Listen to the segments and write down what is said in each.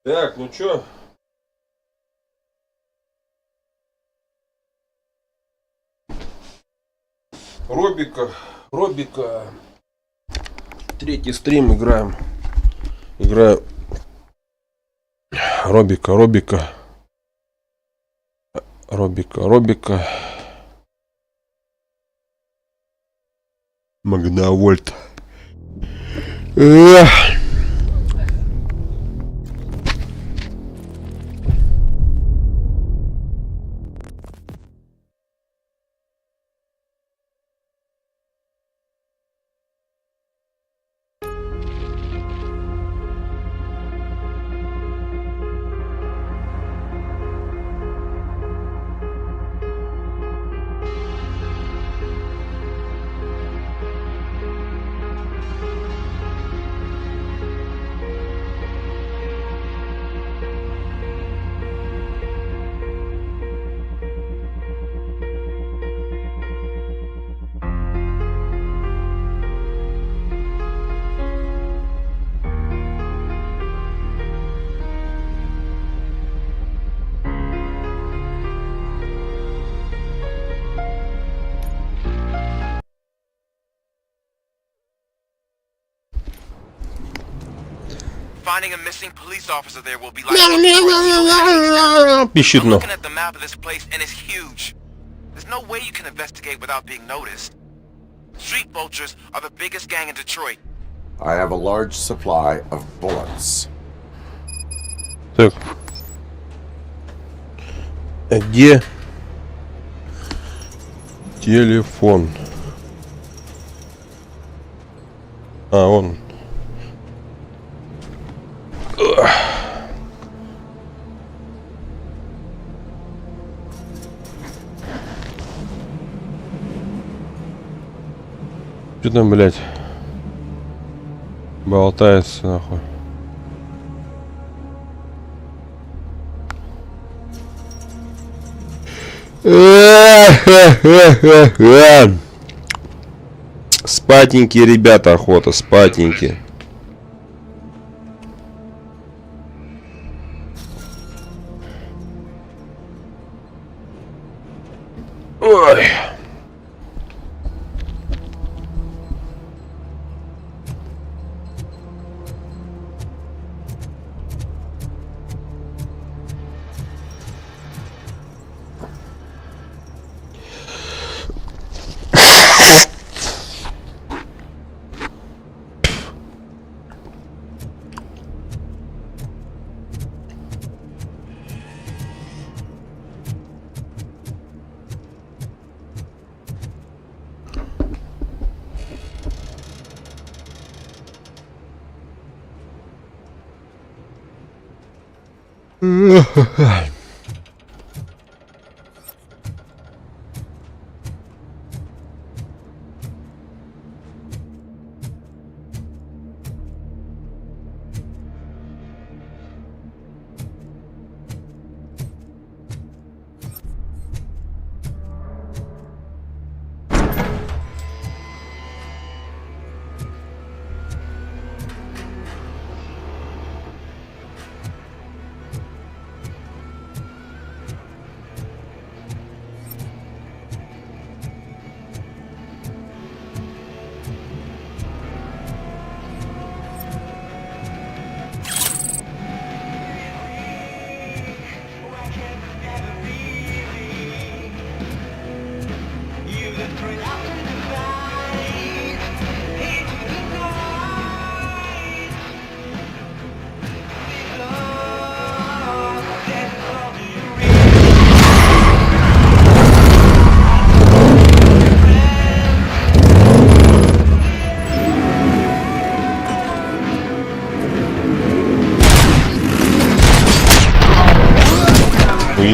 Так, ну чё? Робика. Третий стрим играем. Играю Робика. Магнавольт. Finding a missing police officer there will be like Пищит, I'm но. looking at the map of this place and it's huge. There's no way you can investigate without being noticed. Street vultures are the biggest gang in Detroit. I have a large supply of bullets. Так. Где телефон? А, он. Что там, блядь, болтается, нахуй? Спатенькие, ребята, охота, спатенькие. Ой.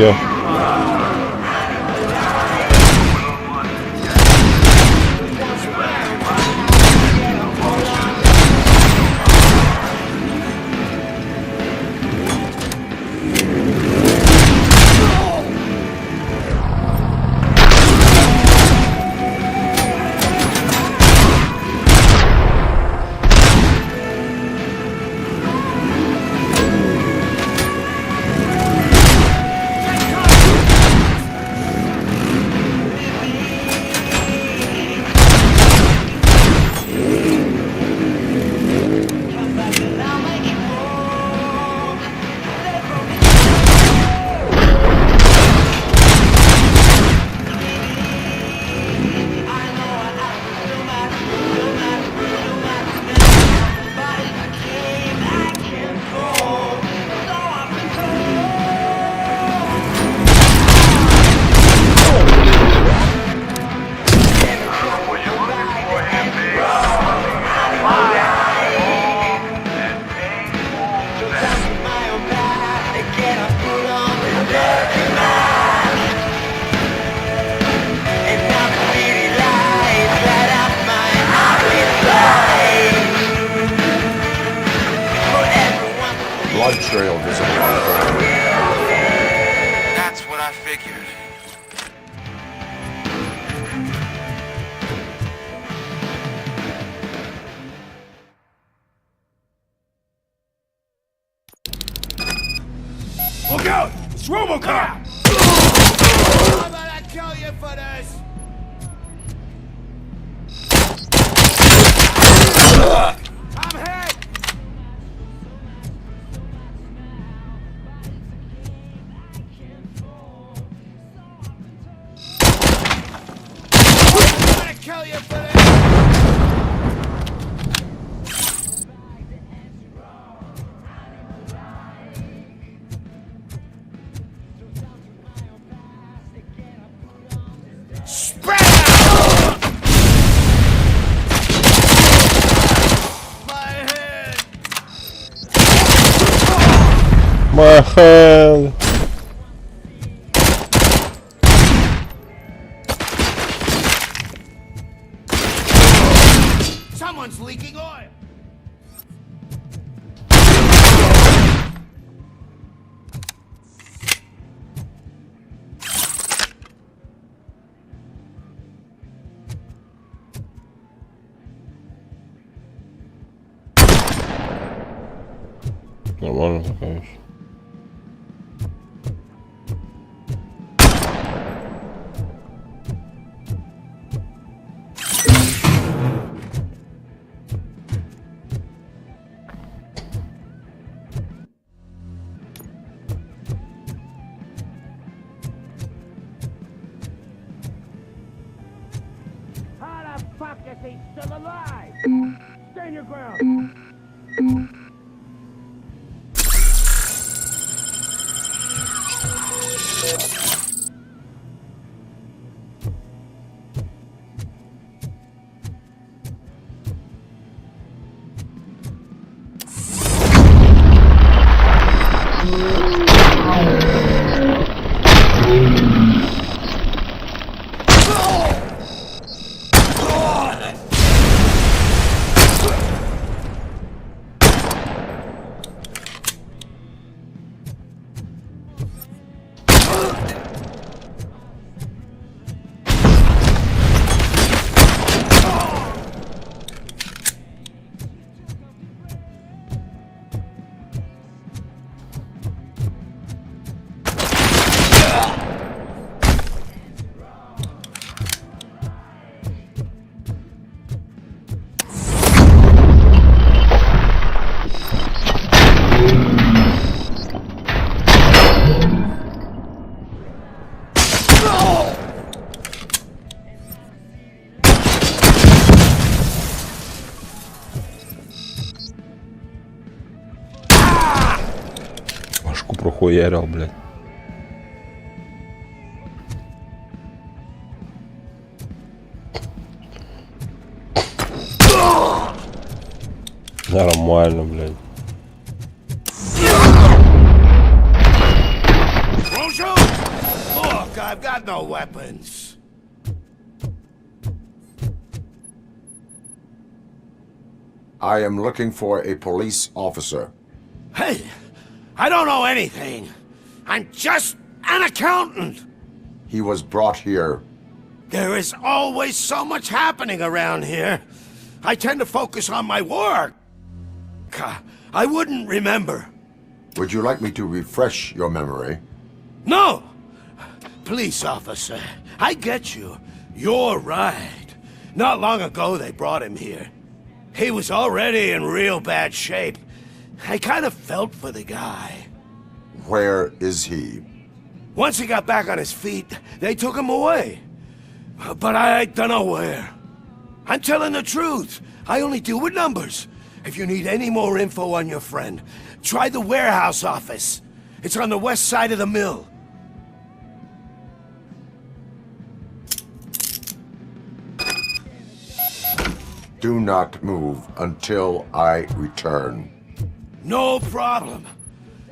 Ё-моё. Blood trail visible on the road. That's what I figured. Look out! It's ROBOCOP! I'm gonna kill you for this! I'm hit! I'm gonna kill you for this! Spread out! My head! My hand. Someone's leaking oil! Нормально такая вещь. How the fuck is he still alive? Stand your ground! Башку прохуярил, блядь. Нормально, блядь. Bonjour! Look, I've got no weapons. I am looking for a police officer. Hey, I don't know anything. I'm just an accountant. He was brought here. There is always so much happening around here. I tend to focus on my work. I wouldn't remember. Would you like me to refresh your memory? No! Police officer, I get you. You're right. Not long ago they brought him here. He was already in real bad shape. I kind of felt for the guy. Where is he? Once he got back on his feet, they took him away. But I don't know where. I'm telling the truth. I only deal with numbers. If you need any more info on your friend, try the warehouse office. It's on the west side of the mill. Do not move until I return. No problem.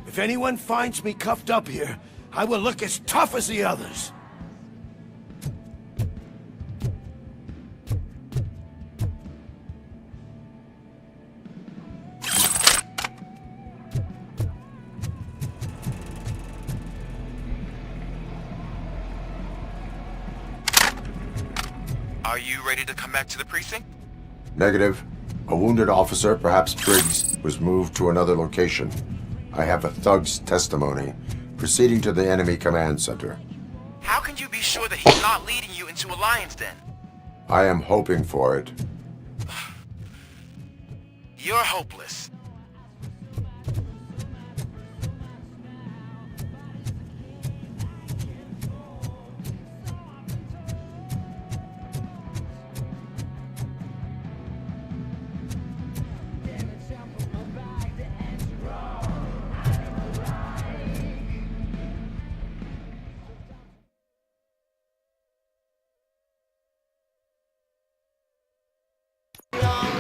If anyone finds me cuffed up here, I will look as tough as the others. Are you ready to come back to the precinct? Negative. A wounded officer, perhaps Briggs, was moved to another location. I have a thug's testimony, proceeding to the enemy command center. How can you be sure that he's not leading you into a lion's den? I am hoping for it. You're hopeless.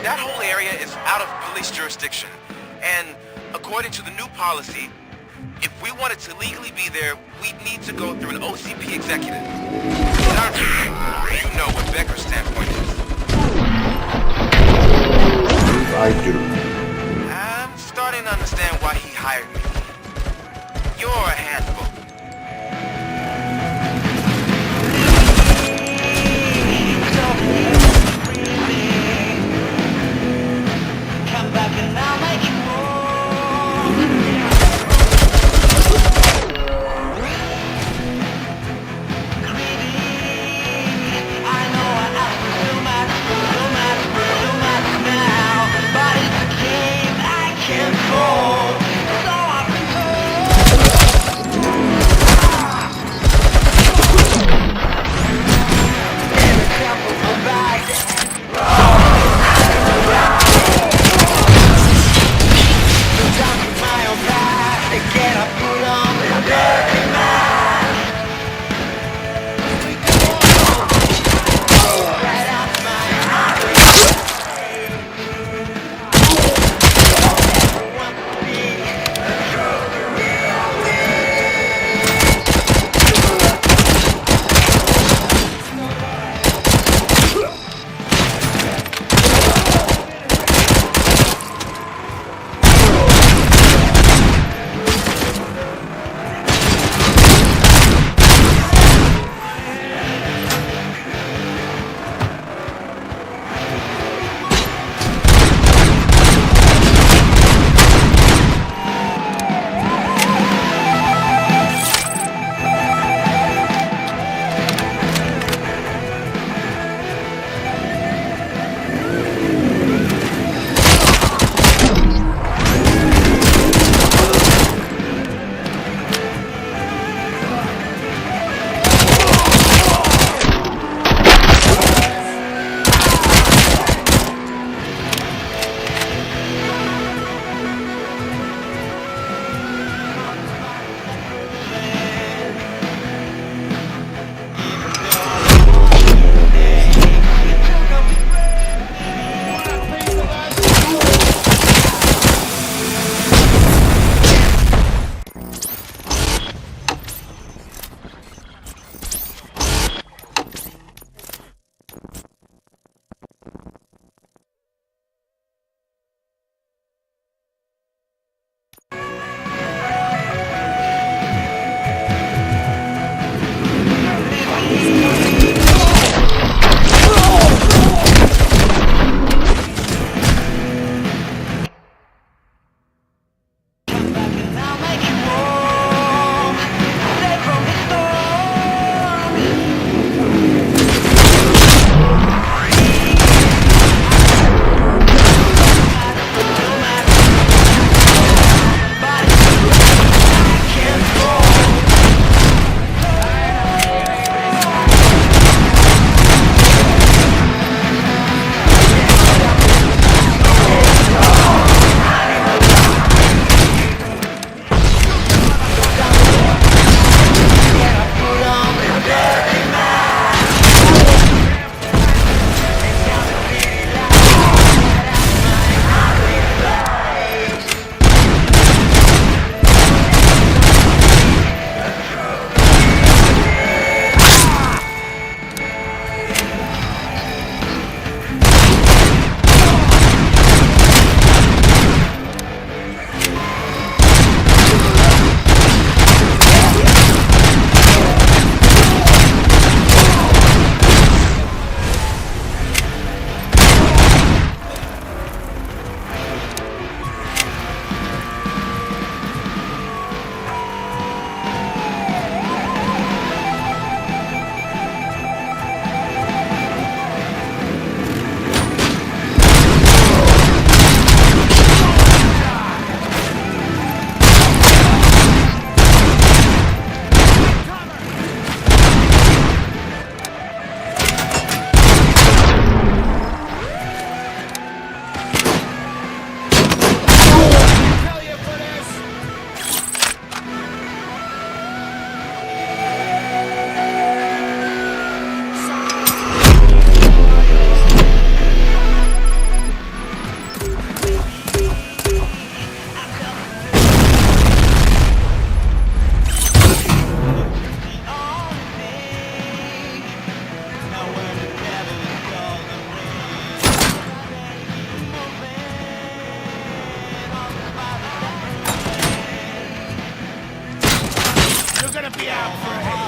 That whole area is out of police jurisdiction, and according to the new policy, if we wanted to legally be there, we'd need to go through an OCP executive. You know what Becker's standpoint is. I do. I'm starting to understand why he hired me. You're a handful. Body gonna be out for a hit.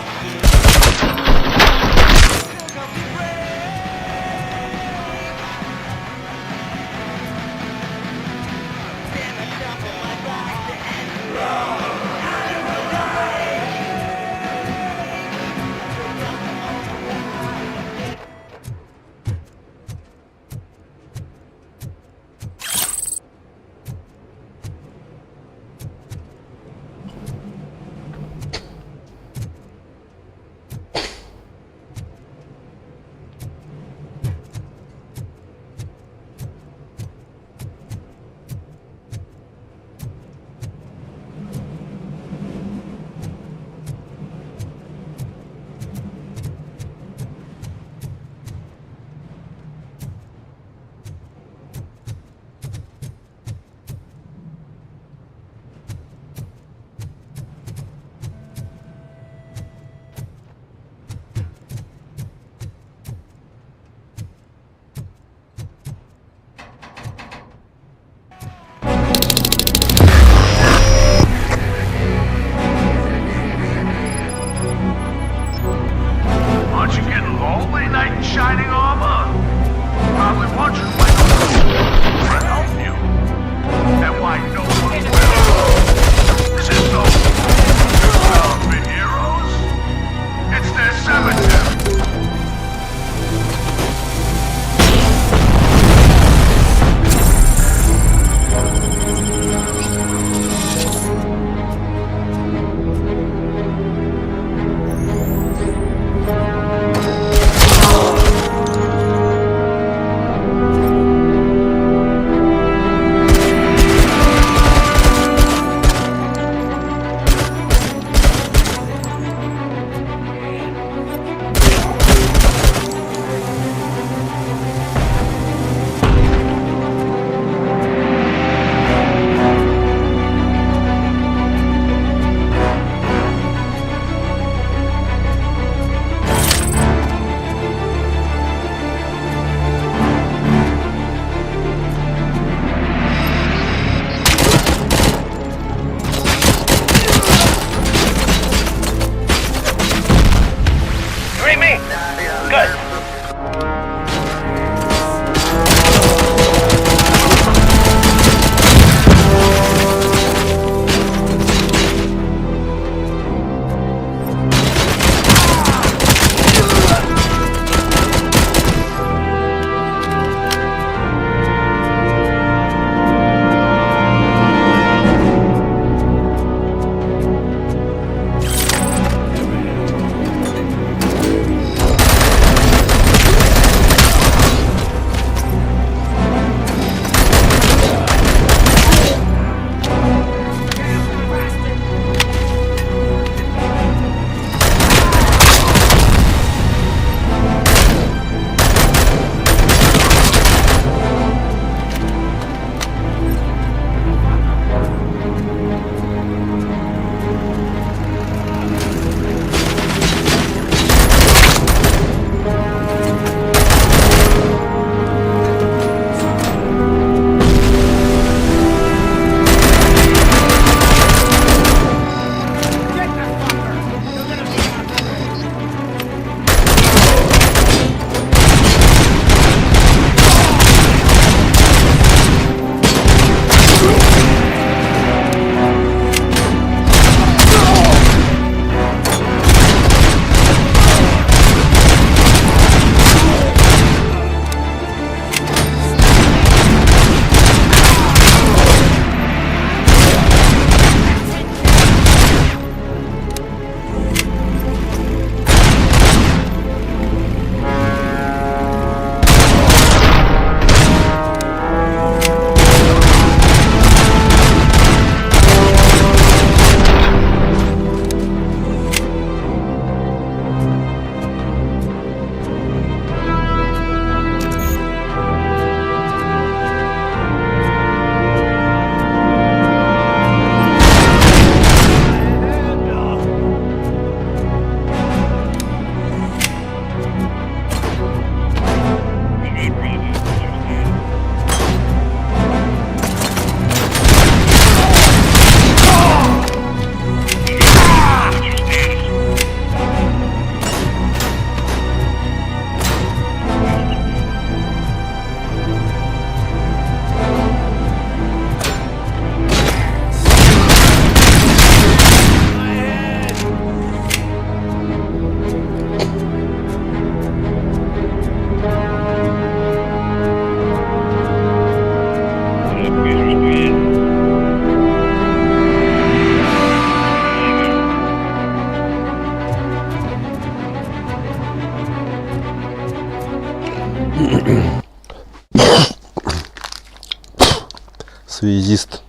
Связист.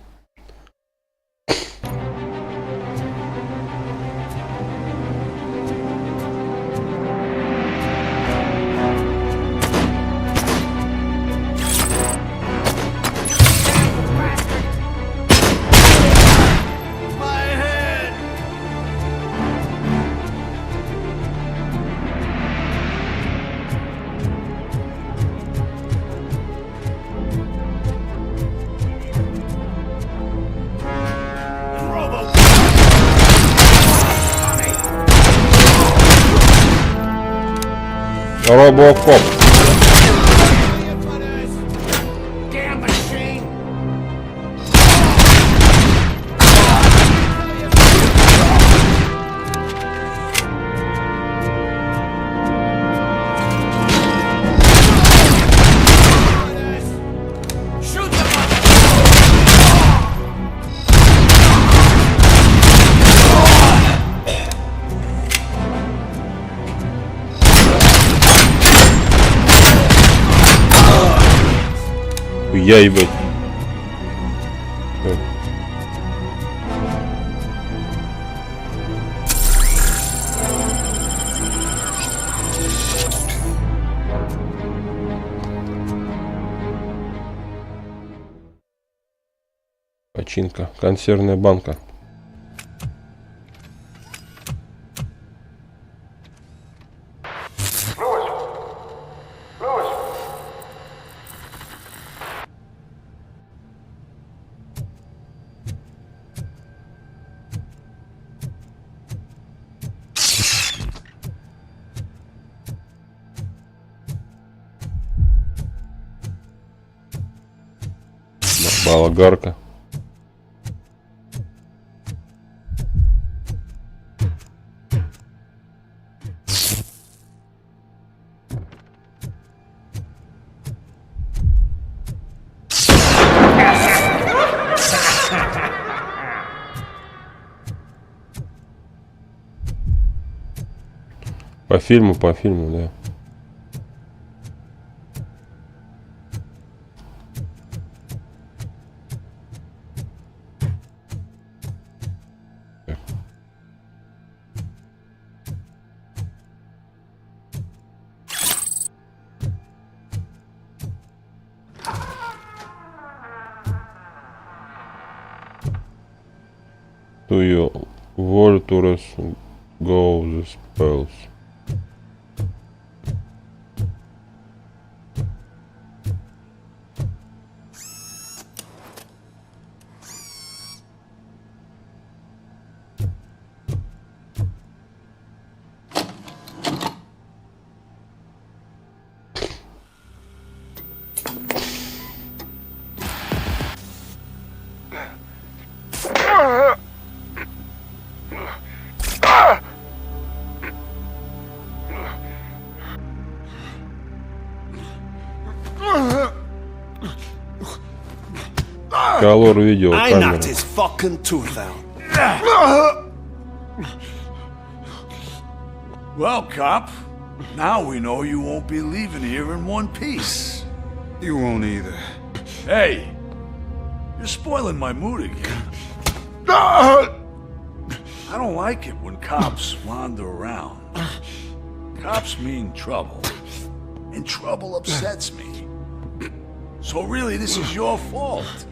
ROBOCOP. Damn machine! Shoot the Я ебать. Починка. Консервная банка. Болгарка. По фильму, да. To your Voltures go the spells. Колор видео, I камера. knocked his fucking tooth out. Well, cop, now we know you won't be leaving here in one piece. You won't either. Hey, you're spoiling my mood again. I don't like it when cops wander around. Cops mean trouble, and trouble upsets me. So really, this is your fault.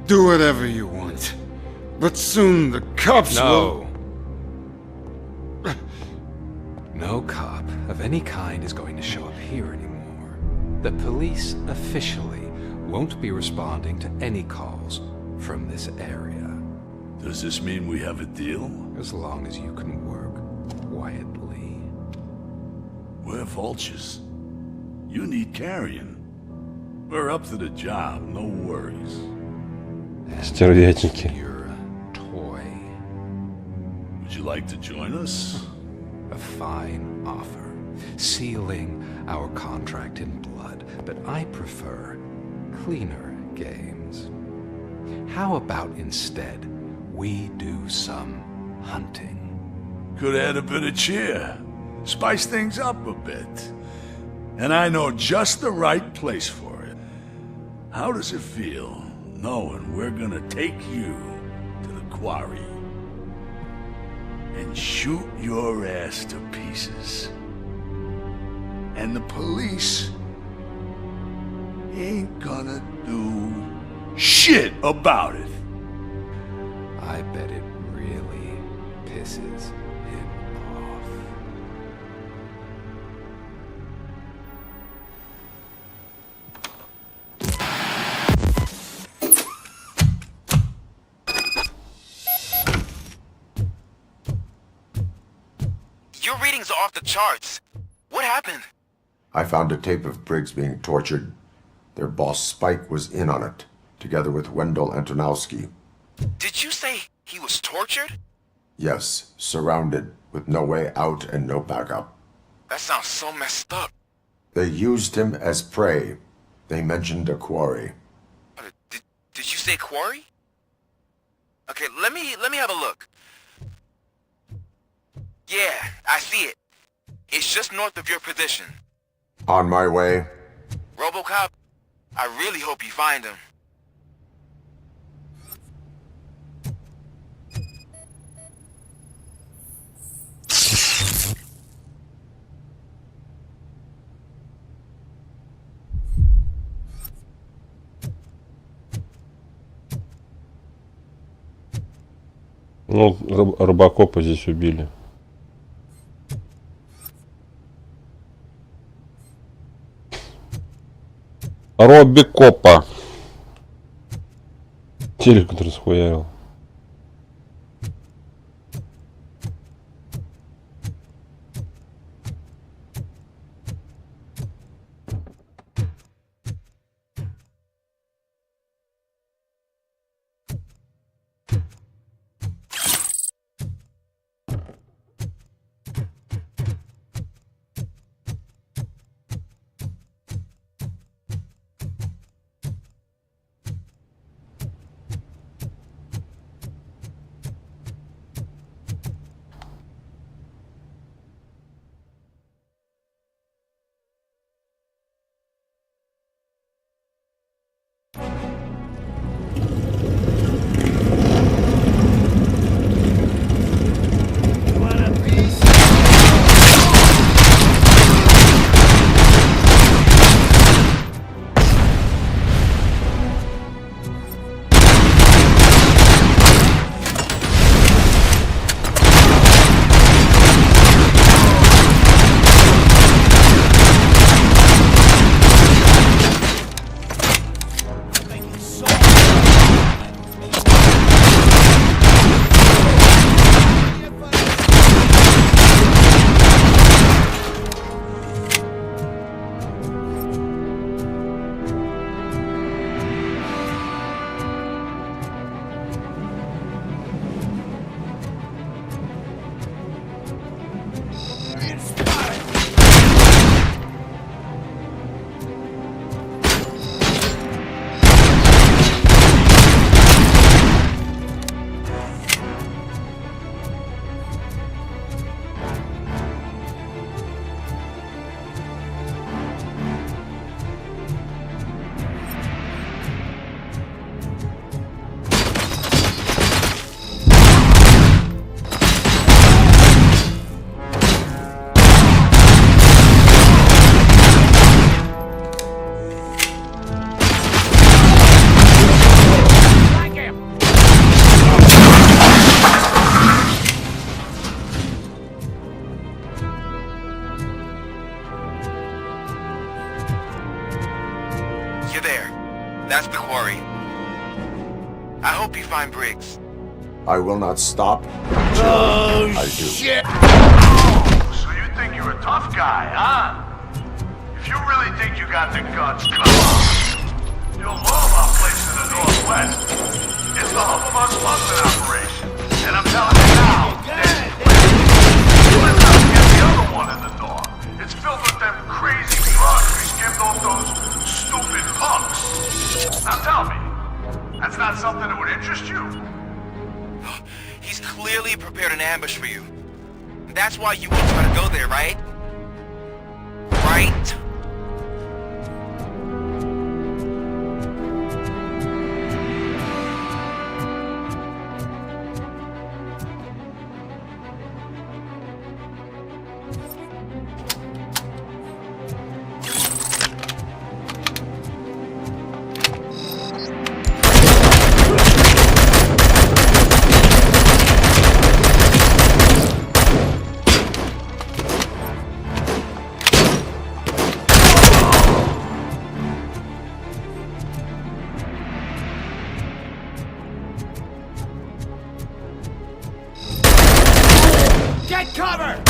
Do whatever you want. But soon the cops will... No cop of any kind is going to show up here anymore. The police officially won't be responding to any calls from this area. Does this mean we have a deal? As long as you can work quietly. We're vultures. You need carrion. We're up to the job, no worries. Стервятники. Your toy. Would you like to join us? A fine offer, sealing our contract in blood, but I prefer cleaner games. How about instead we do some hunting? Could add a bit of cheer, spice things up a bit. And I know just the right place for it. How does it feel knowing we're gonna take you to the quarry and shoot your ass to pieces. And the police ain't gonna do shit about it. I bet it really pisses him off. Your readings are off the charts. What happened? I found a tape of Briggs being tortured. Their boss Spike was in on it, together with Wendell Antonowski. Did you say he was tortured? Yes, surrounded, with no way out and no backup. That sounds so messed up. They used him as prey. They mentioned a quarry. Did you say quarry? Okay, let me have a look. Yeah, I see it. It's just north of your position. On my way. ROBOCOP, I really hope you find him. Ну, робокопа здесь убили. Робокопа. Телек, который схуярил. That's the quarry. I hope you find Briggs. I will not stop until I do. Shit! So you think you're a tough guy, huh? If you really think you got the guts, come on. You'll love our place in the Northwest. It's the hub of our smuggling operation. And I'm telling you now, you let us get the other one in the door. It's filled with them crazy drugs we skimmed off those stupid punks. Now tell me, that's not something that would interest you? He's clearly prepared an ambush for you. That's why you wouldn't try to go there, right? Right? Get cover!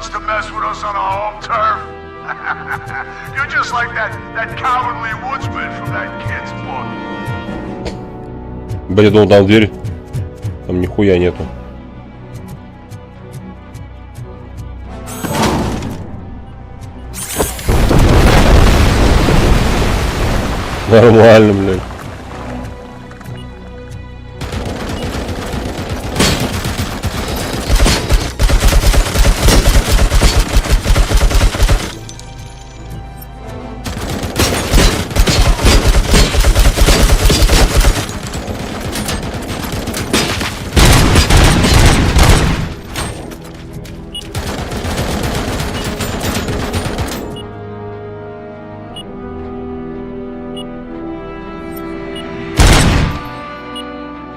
wants to mess with us on our home turf? You're just like that cowardly woodsman from that kid's book. Блин, я думал, там дверь. Там нихуя нету. Нормально, блядь.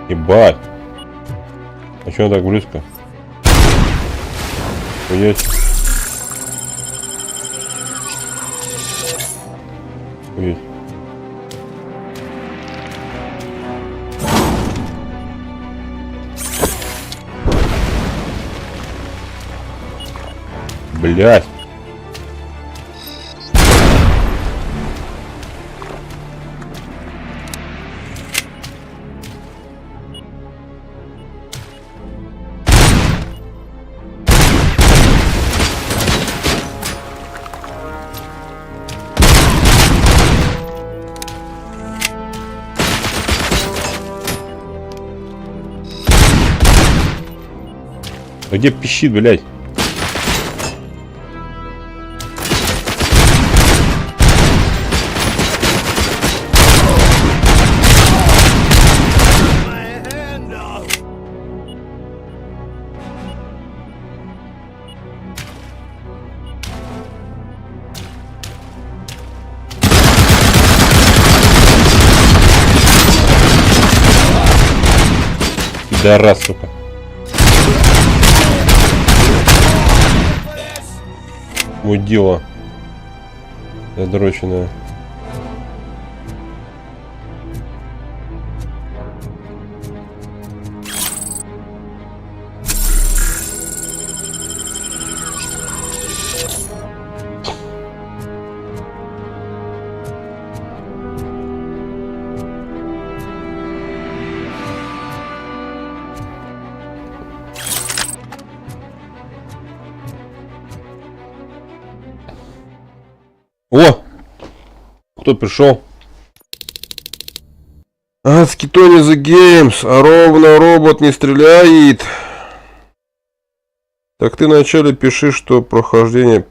Ебать. А чё он так близко? Уедь. Уедь. Блядь. А где пищит, блядь? Да раз, сука. Мудила задроченная. О! Кто пришел? Адский Тони the Games. А ровно робот не стреляет. Так ты вначале пиши, что прохождение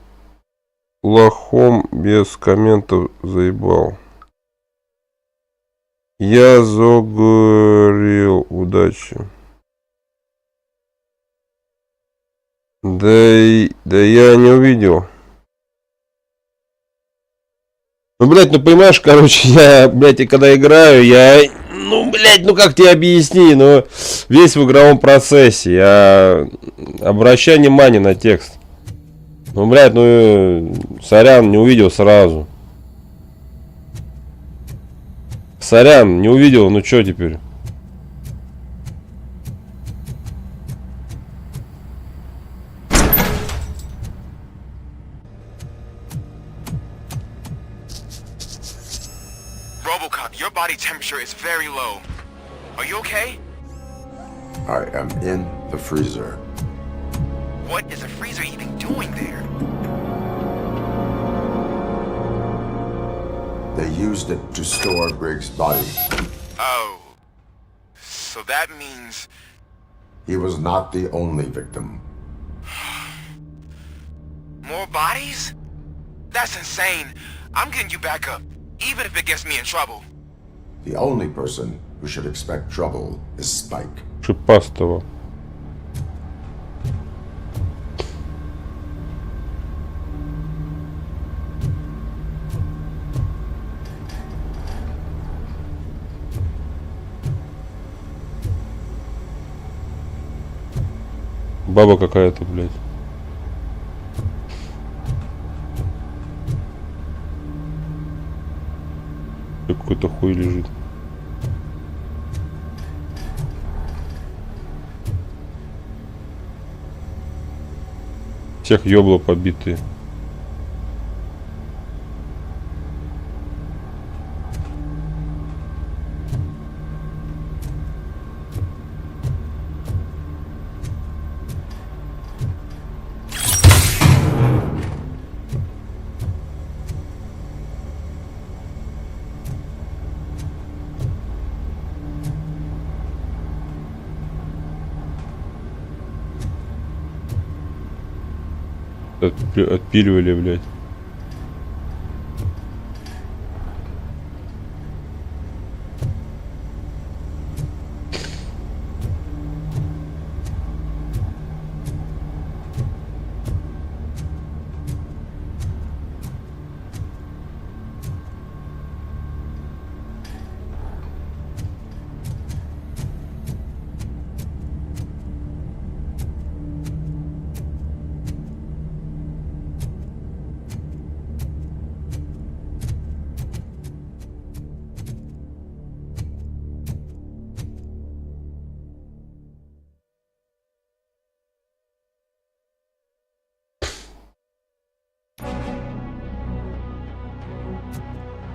плохом без комментов заебал. Я загорел. Удачи. Да я не увидел. Ну, блядь, ну понимаешь, короче, я, блядь, и когда играю, я, ну, блядь, ну как тебе объясни, ну, весь в игровом процессе, я обращаю внимание на текст. Ну, блядь, ну, сорян, не увидел сразу. Сорян, не увидел, ну что теперь? ROBOCOP, your body temperature is very low. Are you okay? I am in the freezer. What is a freezer even doing there? They used it to store Briggs' body. Oh. So that means... He was not the only victim. More bodies? That's insane. I'm getting you back up, even if it gets me in trouble. The only person who should expect trouble is Spike. Шипастого. Баба какая-то, блядь. Какой-то хуй лежит. Всех ёбло побитые. Отпиливали, блядь.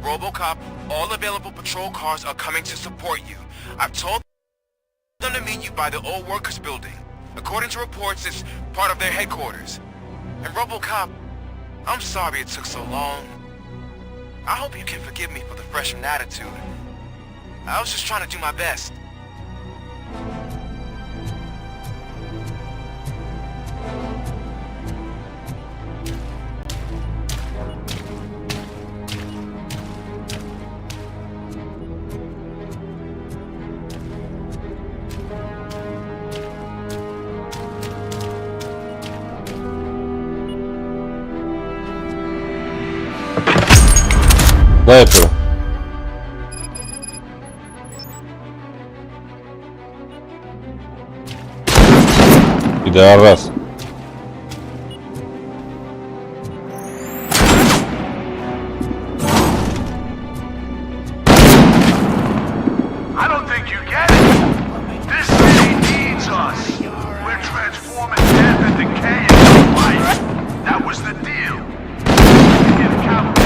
ROBOCOP, all available patrol cars are coming to support you. I've told them to meet you by the old workers building. According to reports, it's part of their headquarters. And ROBOCOP, I'm sorry it took so long. I hope you can forgive me for the freshman attitude. I was just trying to do my best. Снайпер. Пидорас. I don't think you get it. This city needs us. We're transforming death and decay into life. That was the deal. You did a cavalry.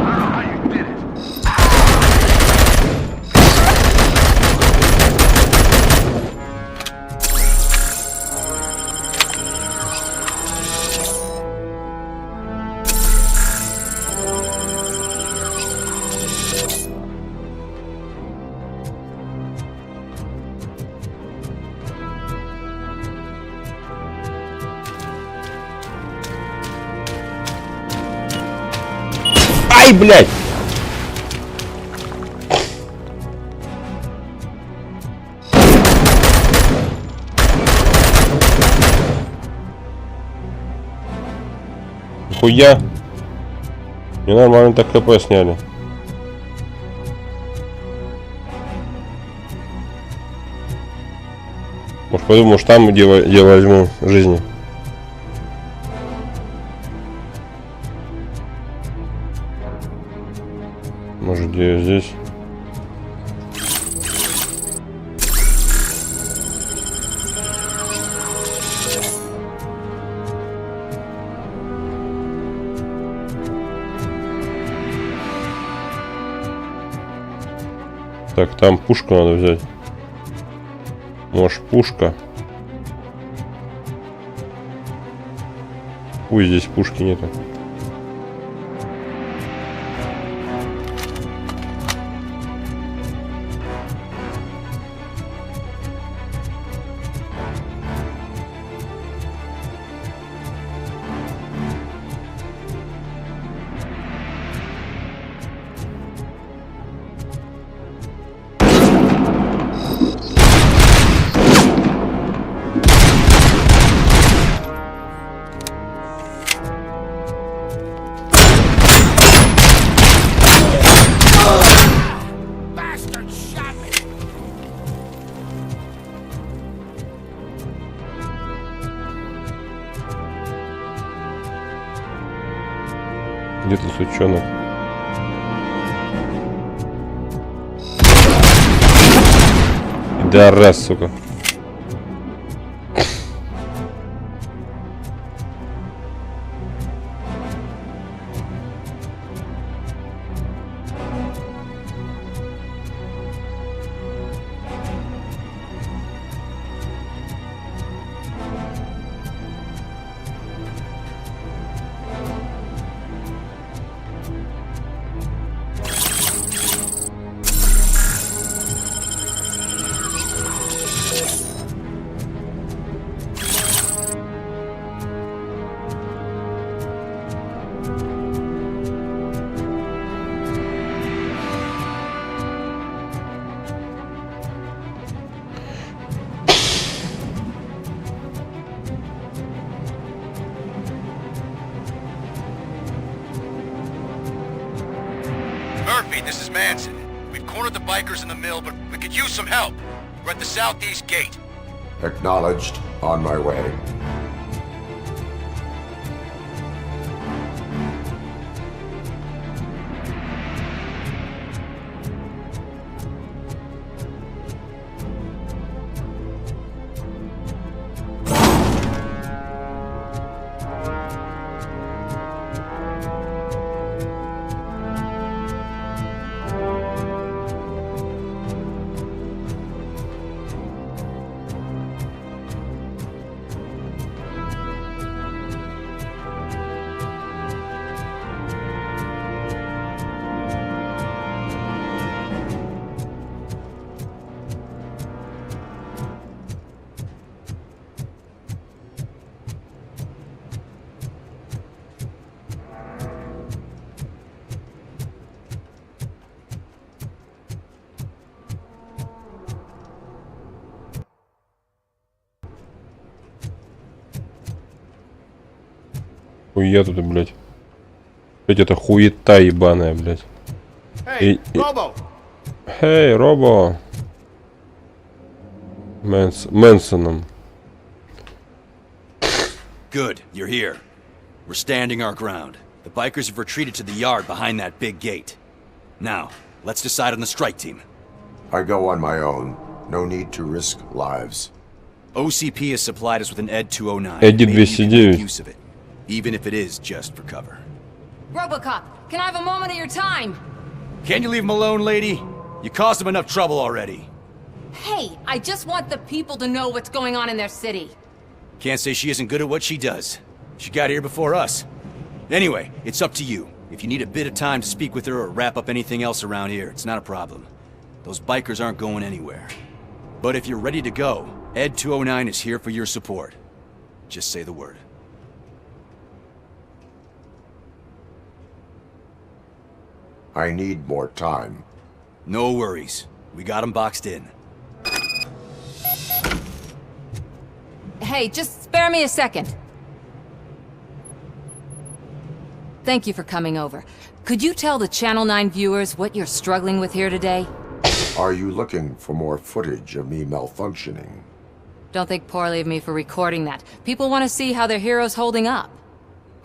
I don't know how you did it. Ай, блядь! Хуя! Мне нормально так КП сняли. Может, пойду, может, там где возьму жизни. Может, где здесь? Так, там пушку надо взять. Может, пушка. Ой, здесь пушки нету. Где-то сучонок. Да раз, сука. Murphy, this is Manson. We've cornered the bikers in the mill, but we could use some help. We're at the southeast gate. Acknowledged. On my way. Хуя тут, блядь. Блядь, это хуета ебаная, блядь. Hey, Robo! Hey, Робо. Мэнсоном. Good, you're here. We're standing our ground. The bikers have retreated to the yard behind that big gate. Now, let's decide on the strike team. I go on my own. No need to risk lives. OCP has supplied us with an ED 209. Эдди Maybe you can 209. make use of it, even if it is just for cover. ROBOCOP, can I have a moment of your time? Can you leave him alone, lady? You caused him enough trouble already. Hey, I just want the people to know what's going on in their city. Can't say she isn't good at what she does. She got here before us. Anyway, it's up to you. If you need a bit of time to speak with her or wrap up anything else around here, it's not a problem. Those bikers aren't going anywhere. But if you're ready to go, ED 209 is here for your support. Just say the word. I need more time. No worries. We got him boxed in. Hey, just spare me a second. Thank you for coming over. Could you tell the Channel 9 viewers what you're struggling with here today? Are you looking for more footage of me malfunctioning? Don't think poorly of me for recording that. People want to see how their hero's holding up.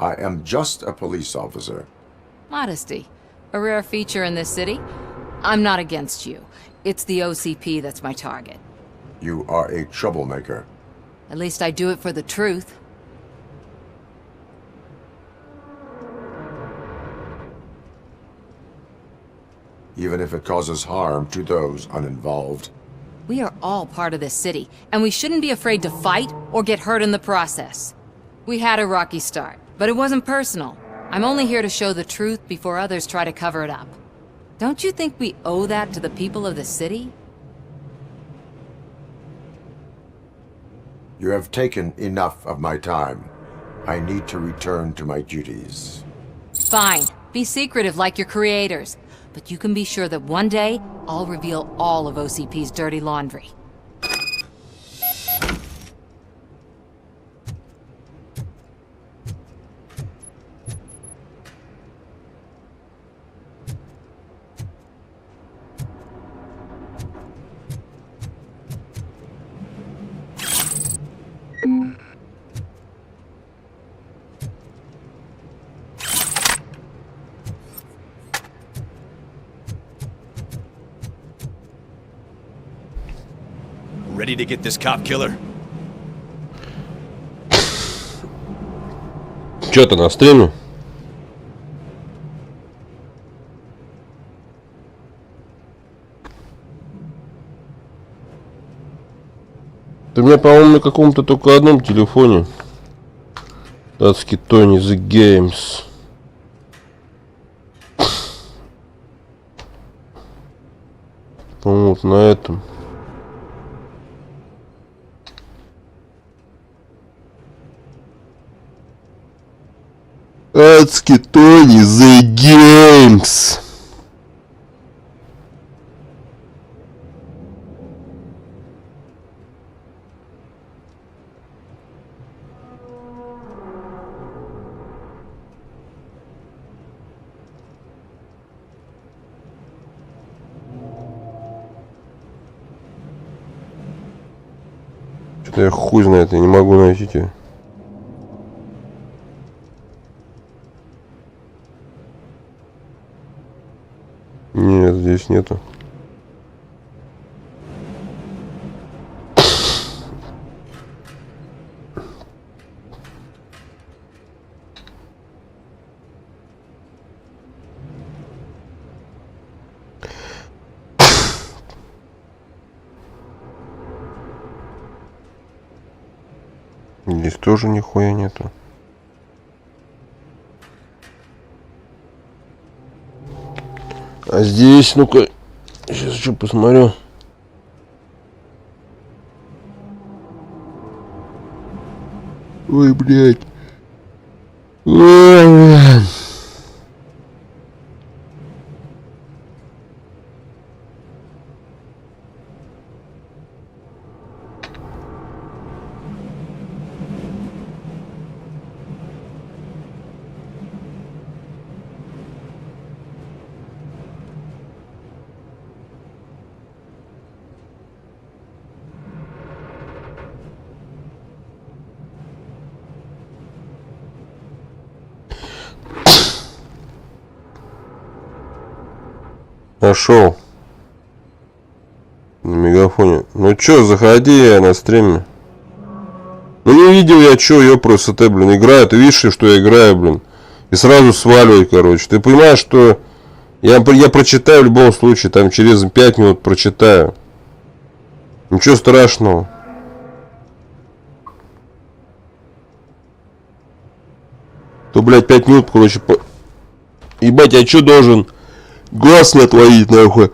I am just a police officer. Modesty. A rare feature in this city. I'm not against you. It's the OCP that's my target. You are a troublemaker. At least I do it for the truth. Even if it causes harm to those uninvolved. We are all part of this city, and we shouldn't be afraid to fight or get hurt in the process. We had a rocky start, but it wasn't personal. I'm only here to show the truth before others try to cover it up. Don't you think we owe that to the people of the city? You have taken enough of my time. I need to return to my duties. Fine. Be secretive like your creators. But you can be sure that one day, I'll reveal all of OCP's dirty laundry. Ready to get this cop killer? Чё ты на стриме? Ты у меня, по-моему, на каком-то только одном телефоне. Датский Тони The Games. По-моему, вот на этом. Датский Тони The Games. Что-то я хуй знает, я не могу найти тебя. Нет, здесь нету. Здесь тоже нихуя нету. А здесь, ну-ка, сейчас что посмотрю. Ой, блядь. Ой, блядь. Нашел. На мегафоне. Ну чё, заходи на стриме. Ну не видел я чё, ёпрст, блин, играю. Ты видишь, что я играю, блин. И сразу сваливай, короче. Ты понимаешь, что я прочитаю в любом случае. Там через 5 минут прочитаю. Ничего страшного. То, блядь, 5 минут, короче, ебать, я чё должен глаз не отводить, нахуй.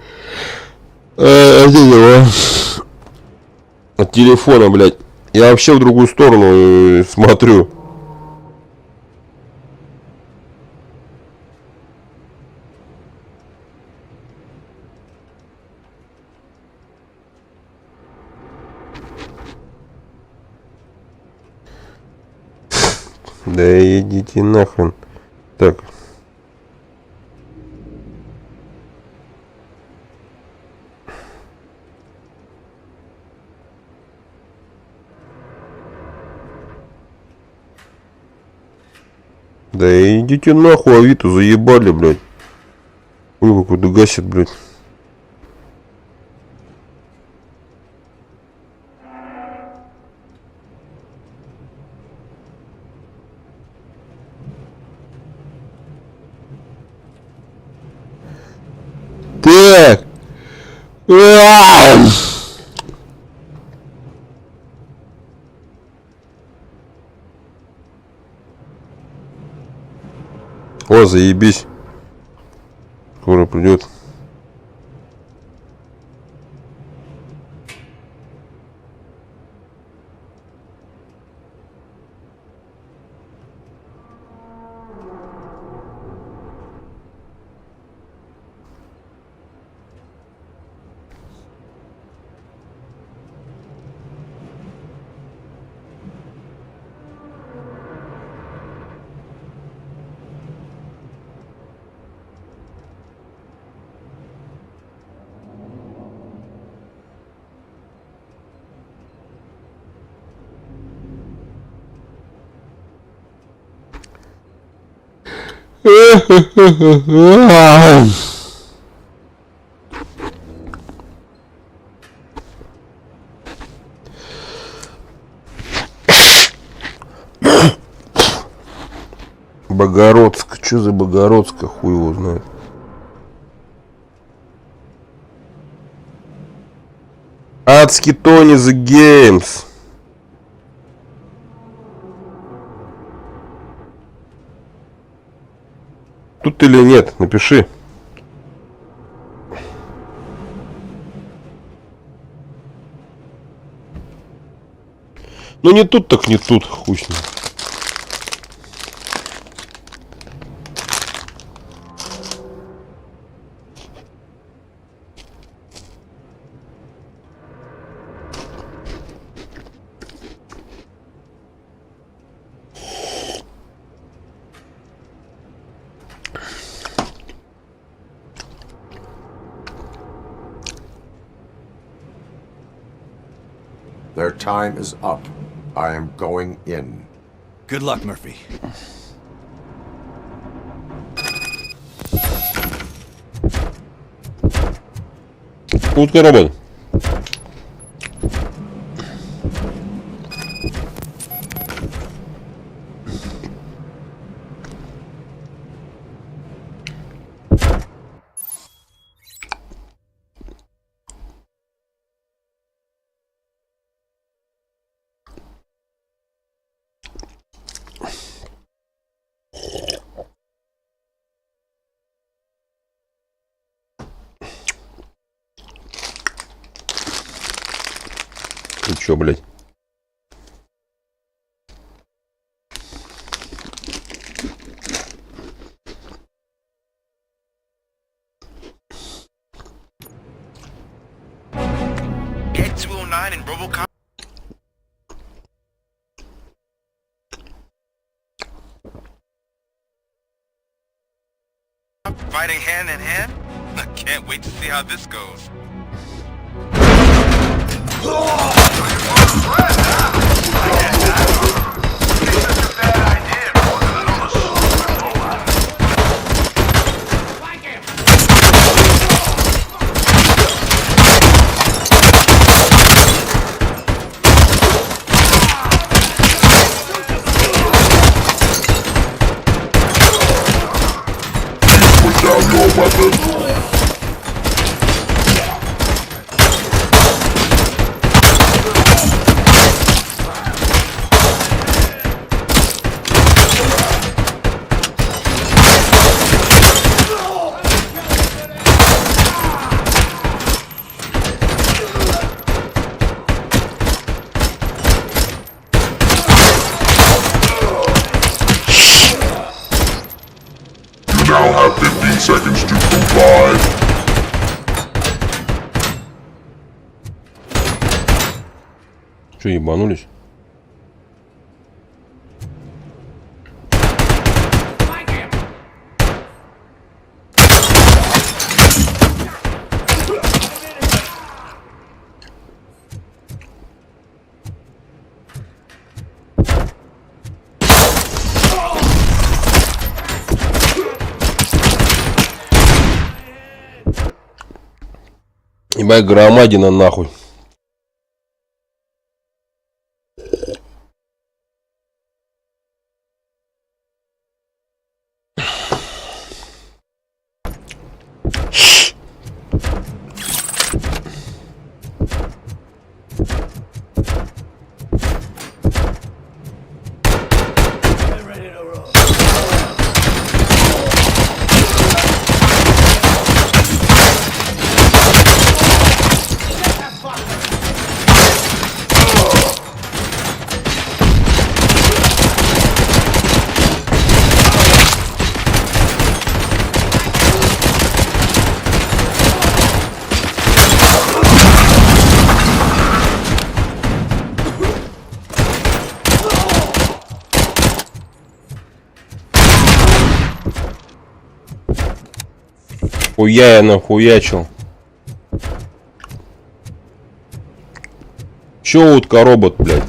От телефона, блядь. Я вообще в другую сторону смотрю. Да идите нахрен. Так. Да идите нахуй, Авито, заебали, блядь. Ой, какой-то гасит, блядь. Так. О, заебись. Скоро придет. Богородск. Что за Богородск? Хуй его знает. Адский Тони the Games. Тут или нет? Напиши. Ну не тут, так не тут. Хуй с ним. Their time is up. I am going in. Good luck, Murphy. Утка робот. Ты чё, блядь? Get 209 in ROBOCOP. Fighting hand in hand? I can't wait to see how this goes. Now have 15 seconds to comply. Что, ебанулись? Ебать, громадина нахуй. Хуя я нахуячил. Чё утка робот, блядь?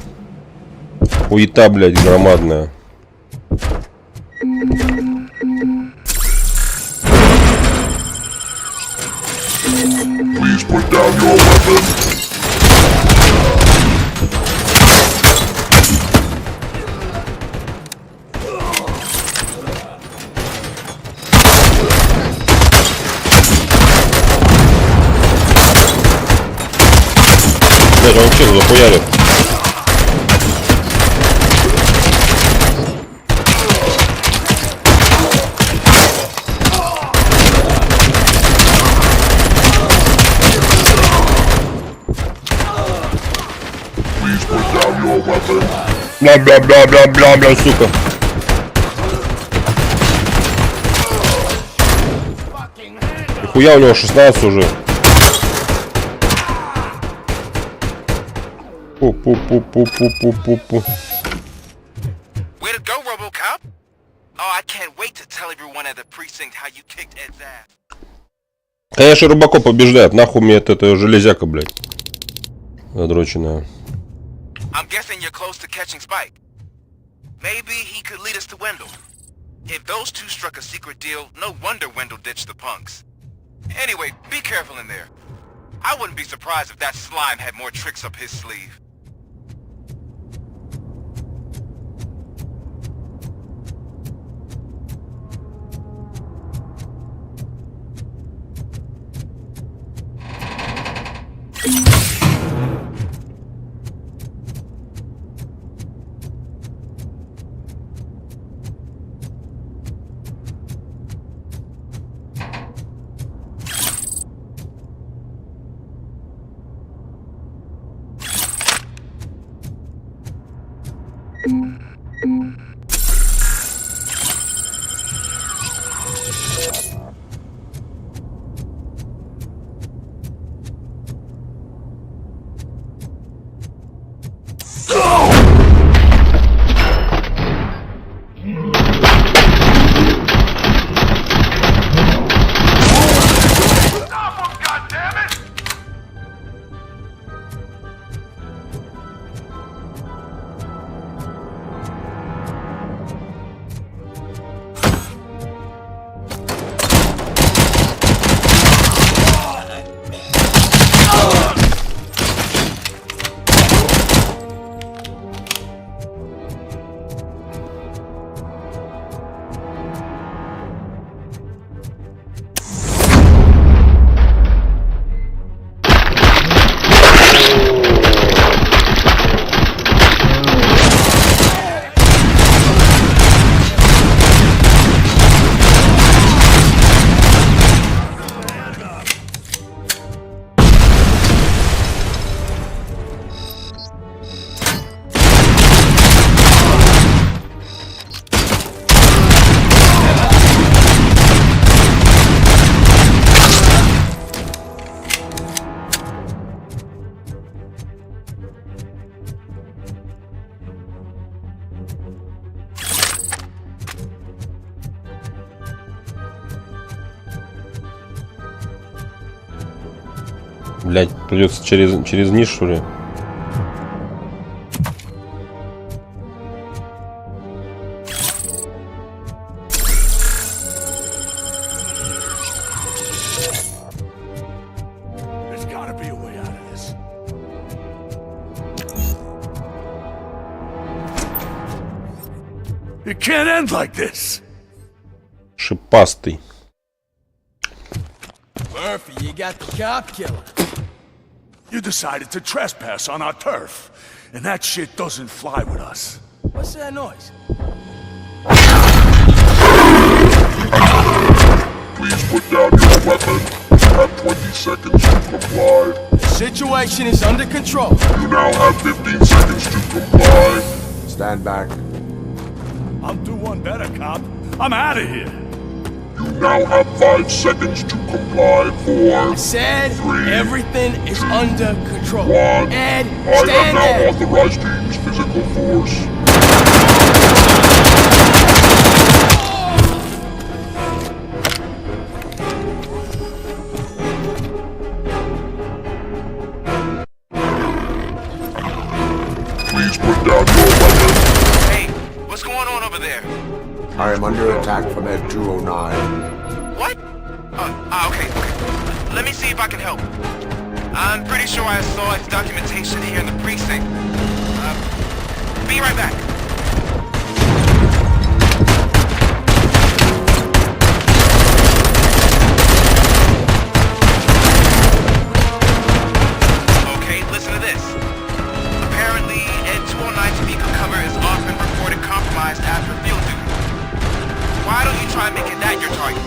Хуета, блядь, громадная. Please put down your weapon. Блядь, он вообще захуярит. Бля, сука. Хуя у него 16 уже. Пу-пу-пу-пу-пу-пу-пу. Way to go, RoboCop! Oh, I can't wait to tell everyone at the precinct how you kicked Ed's ass. Конечно, Робокоп побеждает. Нахуй мне это железяка, блядь. Задроченная. I'm guessing you're close to catching Spike. Maybe he could lead us to Wendell. If those two struck a secret deal, no wonder Wendell ditched the punks. Anyway, be careful in there. I wouldn't be surprised if that slime had more tricks up his sleeve. Блять, придется через низ, что ли? It can't end like this. Шипастый. Murphy, you got the cop killer. You decided to trespass on our turf, and that shit doesn't fly with us. What's that noise? Please put down your weapon. You have 20 seconds to comply. The situation is under control. You now have 15 seconds to comply. Stand back. I'll do one better, cop. I'm out of here. You now have 5 seconds to comply. 4, I said 3, everything is under control. 1. Ed, I stand am now there. authorized to use physical force. Please put down your weapon. Hey, what's going on over there? I am under attack from Ed 209. What? Okay. Let me see if I can help. I'm pretty sure I saw its documentation here in the precinct. Be right back. Okay, listen to this. Apparently, Ed 209's beacon cover has often reported compromised after field duty. Why don't you try making that your target?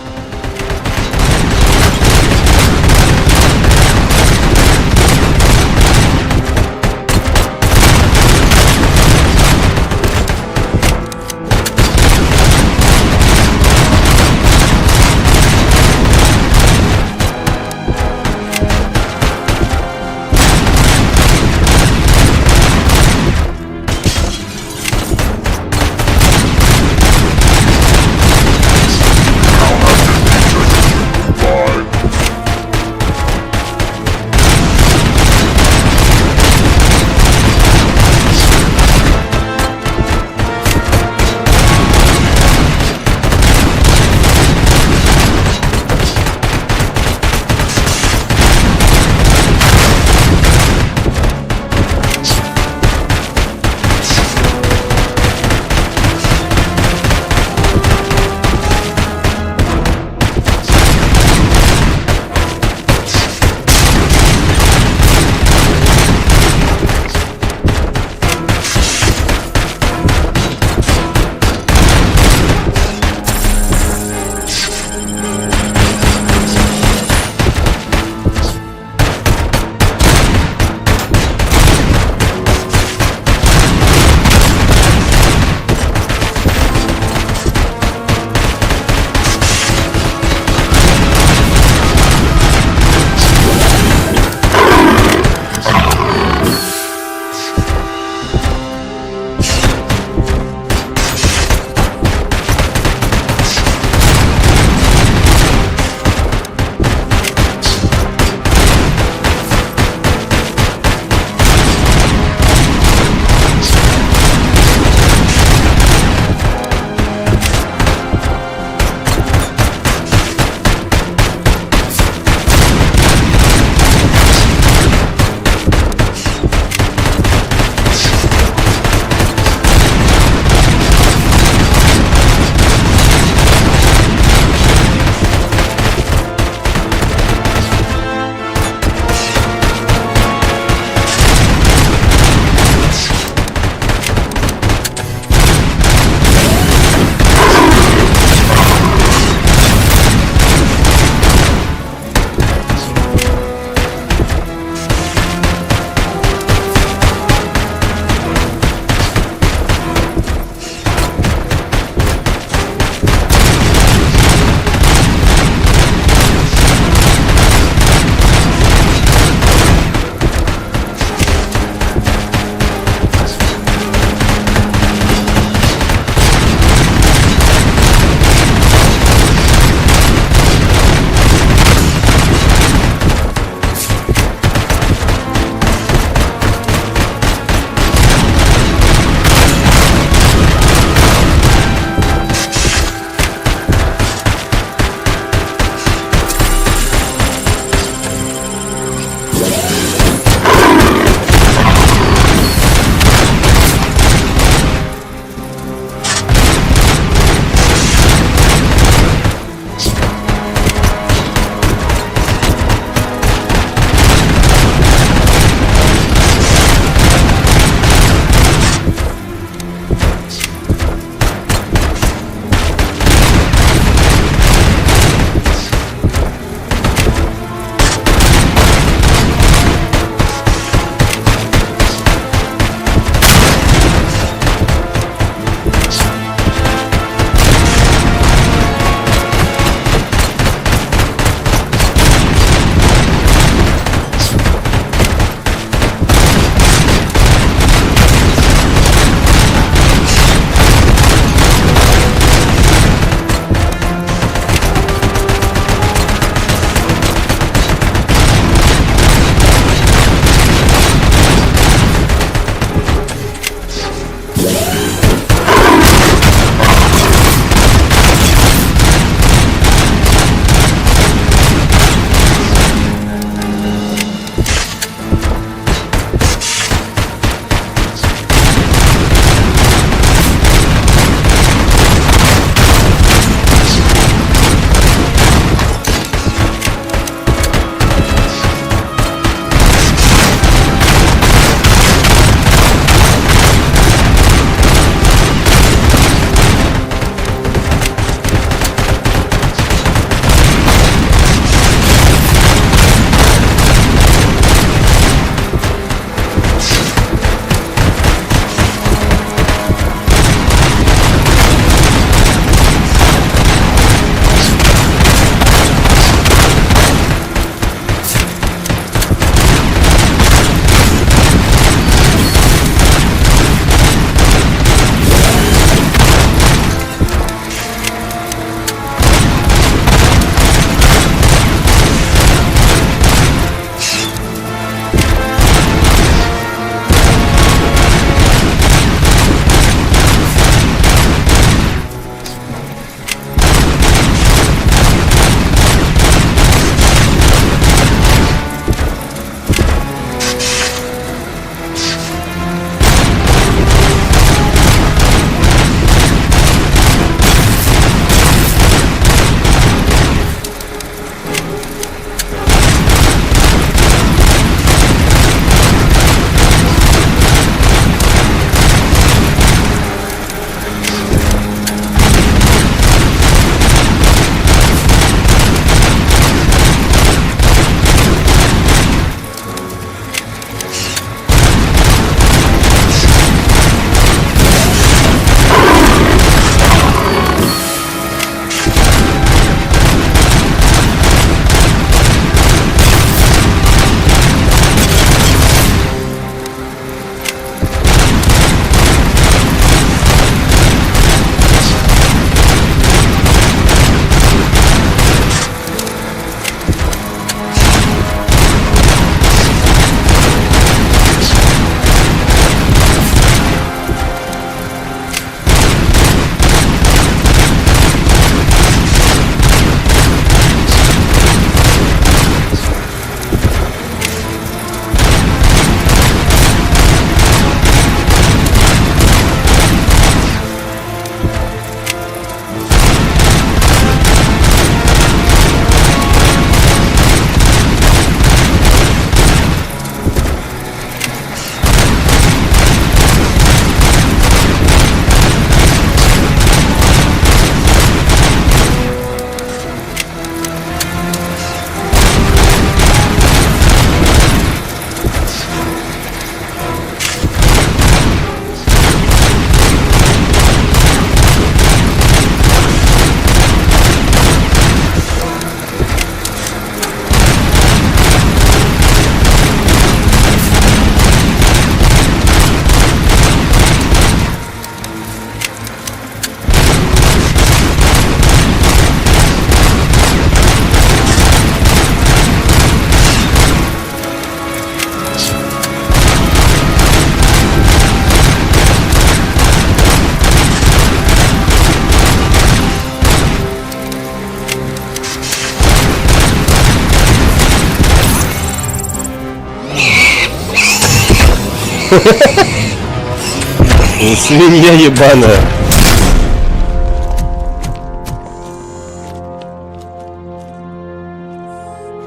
Свинья ебаная.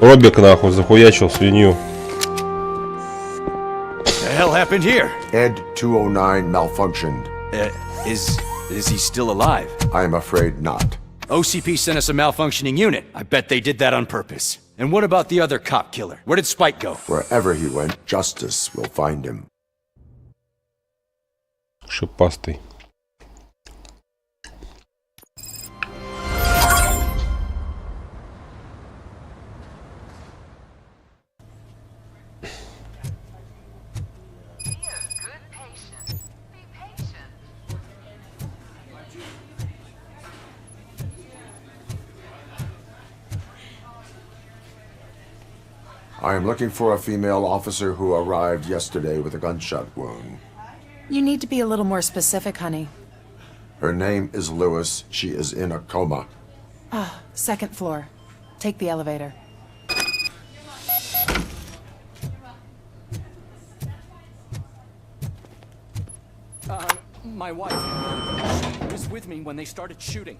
Робик нахуй захуячил свинью. The hell happened here? Ed 209 malfunctioned. Is he still alive? I'm afraid not. OCP sent us a malfunctioning unit. I bet they did that on purpose. And what about the other cop killer? Where did Spike go? Wherever he went, justice will find him. Шипастый. I am looking for a female officer who arrived yesterday with a gunshot wound. You need to be a little more specific, honey. Her name is Lewis. She is in a coma. Ah, second floor. Take the elevator. My wife. She was with me when they started shooting.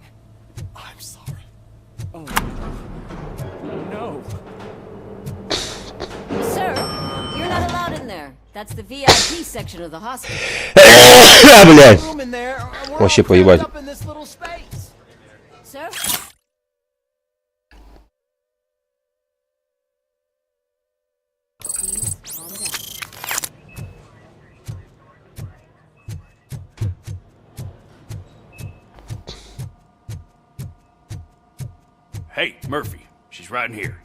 I'm sorry. Oh, no. Sir, you're not allowed in there. That's the VIP section of the hospital. Блядь. Room in there. We're Вообще all crammed поебать. up in this little space. Sir? Please calm down. Hey, Murphy. She's right in here.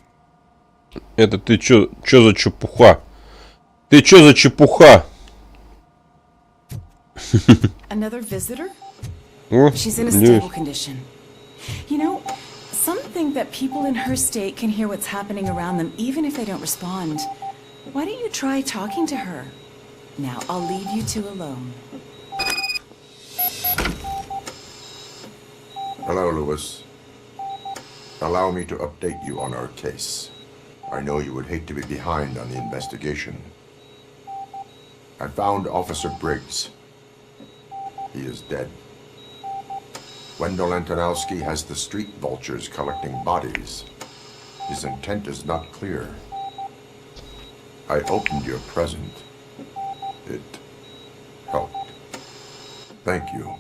Это ты чё за чепуха? Ты чё за чепуха? Another visitor? О, She's in a блядь. stable condition. You know, some think that people in her state can hear what's happening around them even if they don't respond. Why don't you try talking to her? Now, I'll leave you two alone. Hello, Lewis. Allow me to update you on our case. I know you would hate to be behind on the investigation. I found Officer Briggs. He is dead. Wendell Antonowski has the street vultures collecting bodies. His intent is not clear. I opened your present. It helped. Thank you.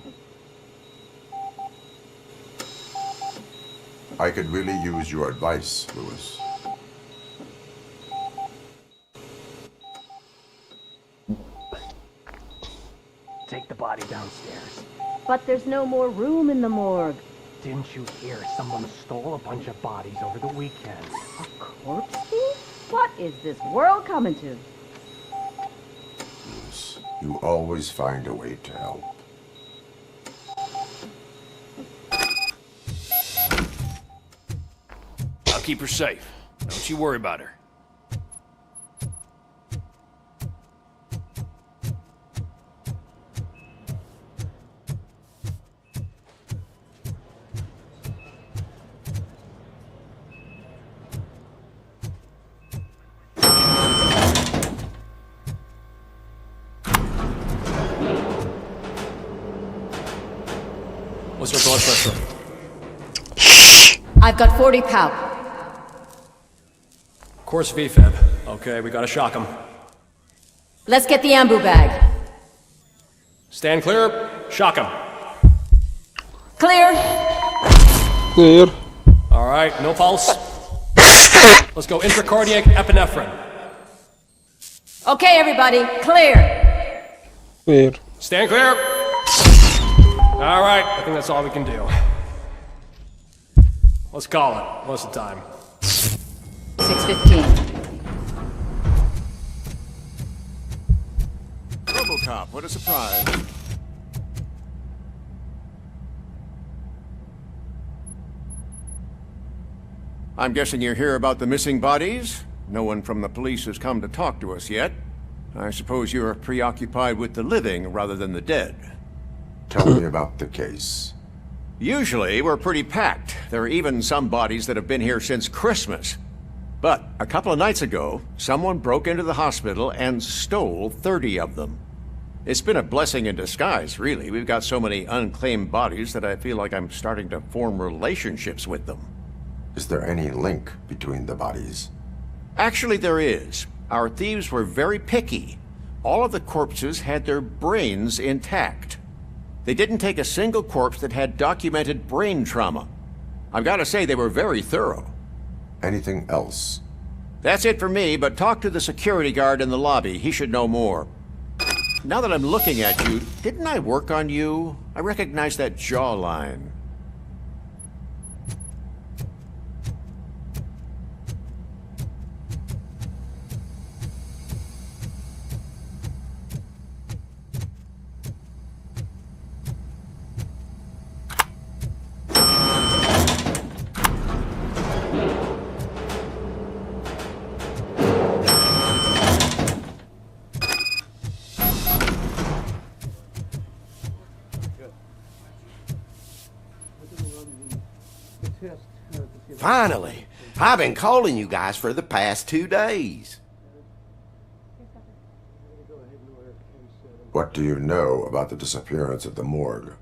I could really use your advice, Lewis. Take the body downstairs. But there's no more room in the morgue. Didn't you hear someone stole a bunch of bodies over the weekend? A corpse thief? What is this world coming to? Lewis, you always find a way to help. I'll keep her safe. Don't you worry about her. What's her blood pressure? I've got 40 pow. Course VFib. Okay, we gotta shock him. Let's get the ambu bag. Stand clear. Shock him. Clear. Clear. All right, no pulse. Let's go intracardiac epinephrine. Okay, everybody, clear. Clear. Stand clear. All right, I think that's all we can do. Let's call it. What's the time? 6:15. ROBOCOP, what a surprise. I'm guessing you're here about the missing bodies? No one from the police has come to talk to us yet. I suppose you're preoccupied with the living rather than the dead. Tell me about the case. Usually, we're pretty packed. There are even some bodies that have been here since Christmas. But a couple of nights ago, someone broke into the hospital and stole 30 of them. It's been a blessing in disguise, really. We've got so many unclaimed bodies that I feel like I'm starting to form relationships with them. Is there any link between the bodies? Actually, there is. Our thieves were very picky. All of the corpses had their brains intact. They didn't take a single corpse that had documented brain trauma. I've got to say, they were very thorough. Anything else? That's it for me, but talk to the security guard in the lobby. He should know more. Now that I'm looking at you, didn't I work on you? I recognize that jawline. Finally! I've been calling you guys for the past 2 days. What do you know about the disappearance at the morgue?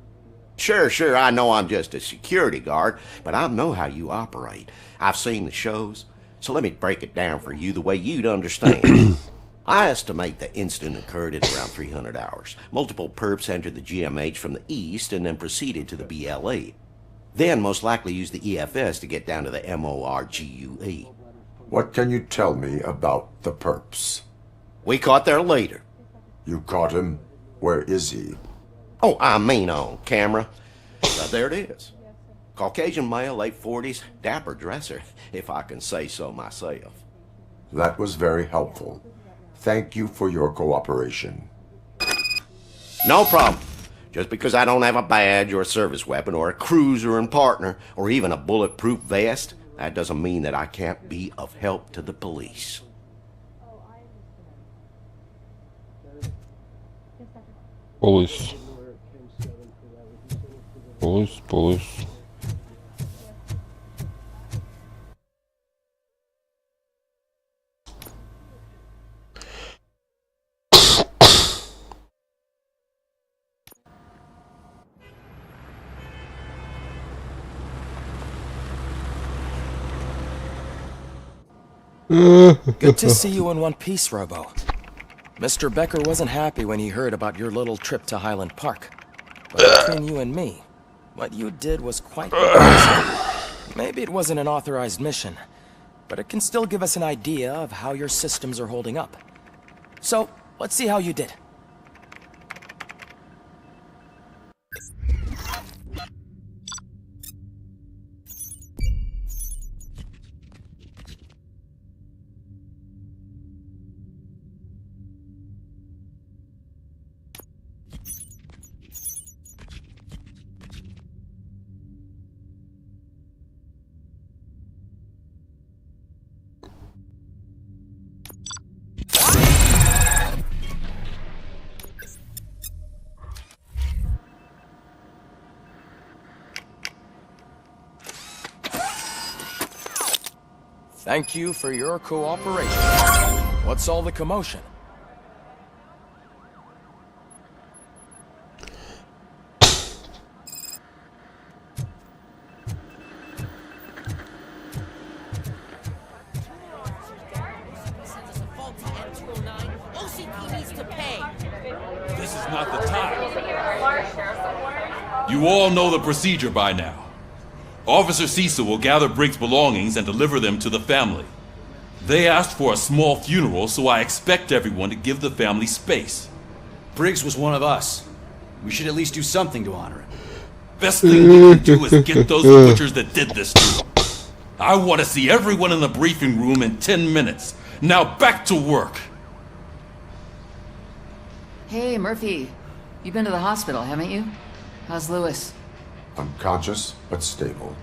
Sure, I know I'm just a security guard, but I know how you operate. I've seen the shows, so let me break it down for you the way you'd understand. I estimate the incident occurred at around 300 hours. Multiple perps entered the GMH from the east and then proceeded to the BLE. Then most likely used the EFS to get down to the MORGUE. What can you tell me about the perps? We caught their leader. You caught him? Where is he? Oh, I mean on camera. There it is. Caucasian male, late 40s, dapper dresser, if I can say so myself. That was very helpful. Thank you for your cooperation. No problem. Just because I don't have a badge or a service weapon or a cruiser and partner or even a bulletproof vest, that doesn't mean that I can't be of help to the police. Police. Good to see you in one piece, Robo. Mr. Becker wasn't happy when he heard about your little trip to Highland Park. But between you and me, what you did was quite impressive. Maybe it wasn't an authorized mission, but it can still give us an idea of how your systems are holding up. So, let's see how you did. Thank you for your cooperation. What's all the commotion? This is not the time. You all know the procedure by now. Officer Cecil will gather Briggs' belongings and deliver them to the family. They asked for a small funeral, so I expect everyone to give the family space. Briggs was one of us. We should at least do something to honor him. Best thing we can do is get those butchers that did this to him. I want to see everyone in the briefing room in 10 minutes. Now back to work. Hey, Murphy. You've been to the hospital, haven't you? How's Lewis? Unconscious, but stable.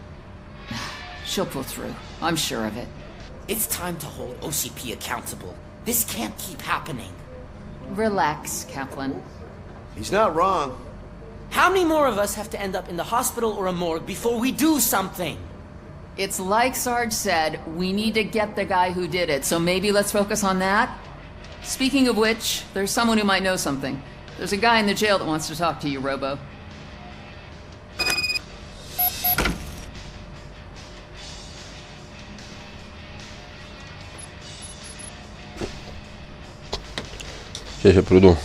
She'll pull through. I'm sure of it. It's time to hold OCP accountable. This can't keep happening. Relax, Kaplan. He's not wrong. How many more of us have to end up in the hospital or a morgue before we do something? It's like Sarge said, we need to get the guy who did it, so maybe let's focus on that? Speaking of which, there's someone who might know something. There's a guy in the jail that wants to talk to you, Robo. Сейчас я приду.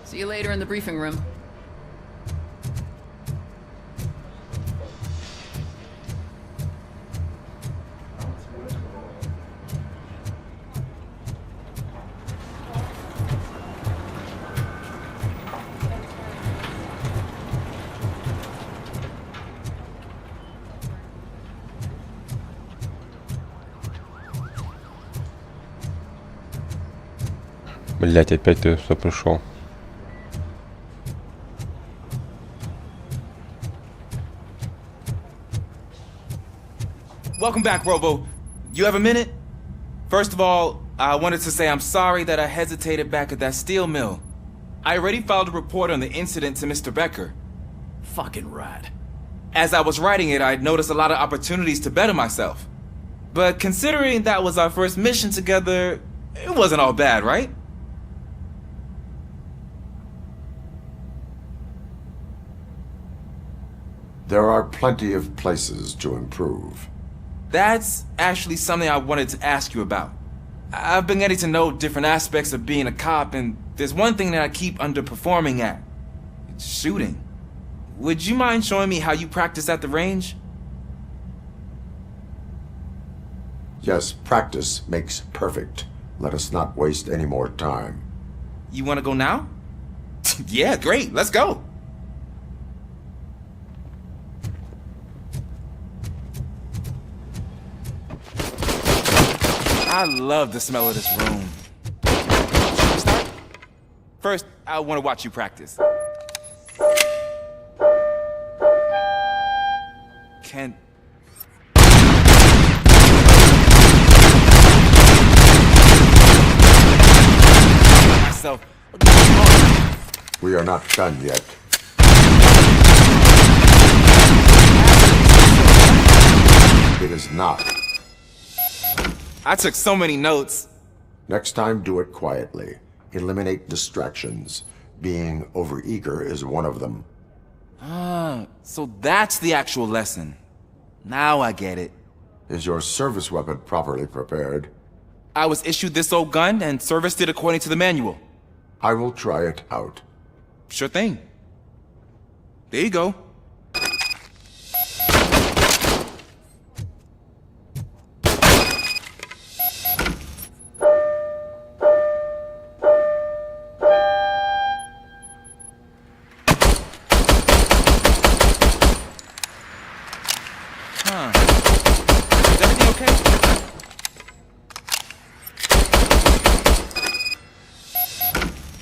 See you later in the briefing room. Блять, опять ты что пришел? Welcome back, Robo. You have a minute? First of all, I wanted to say I'm sorry that I hesitated back at that steel mill. I already filed a report on the incident to Mr. Becker. Fucking rat. As I was writing it, I'd noticed a lot of opportunities to better myself. But considering that was our first mission together, It wasn't all bad, right? There are plenty of places to improve. That's actually something I wanted to ask you about. I've been getting to know different aspects of being a cop, and there's one thing that I keep underperforming at. It's shooting. Would you mind showing me how you practice at the range? Yes, practice makes perfect. Let us not waste any more time. You want to go now? Yeah, great. Let's go. I love the smell of this room. Should we start? First, I want to watch you practice. Can... myself... We are not done yet. It is not. I took so many notes. Next time, do it quietly. Eliminate distractions. Being overeager is one of them. Ah, so that's the actual lesson. Now I get it. Is your service weapon properly prepared? I was issued this old gun and serviced it according to the manual. I will try it out. Sure thing. There you go.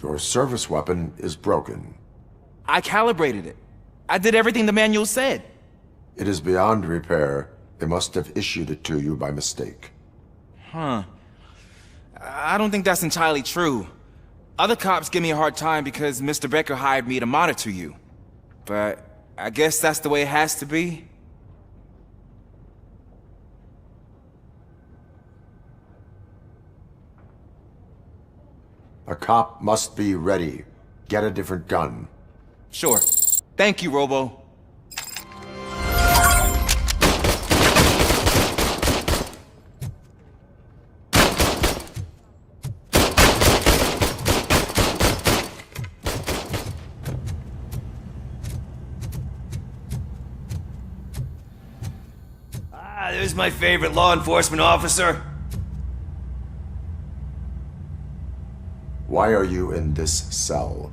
Your service weapon is broken. I calibrated it. I did everything the manual said. It is beyond repair. They must have issued it to you by mistake. Huh. I don't think that's entirely true. Other cops give me a hard time because Mr. Becker hired me to monitor you. But I guess that's the way it has to be. A cop must be ready. Get a different gun. Sure. Thank you, Robo. There's my favorite law enforcement officer. Why are you in this cell?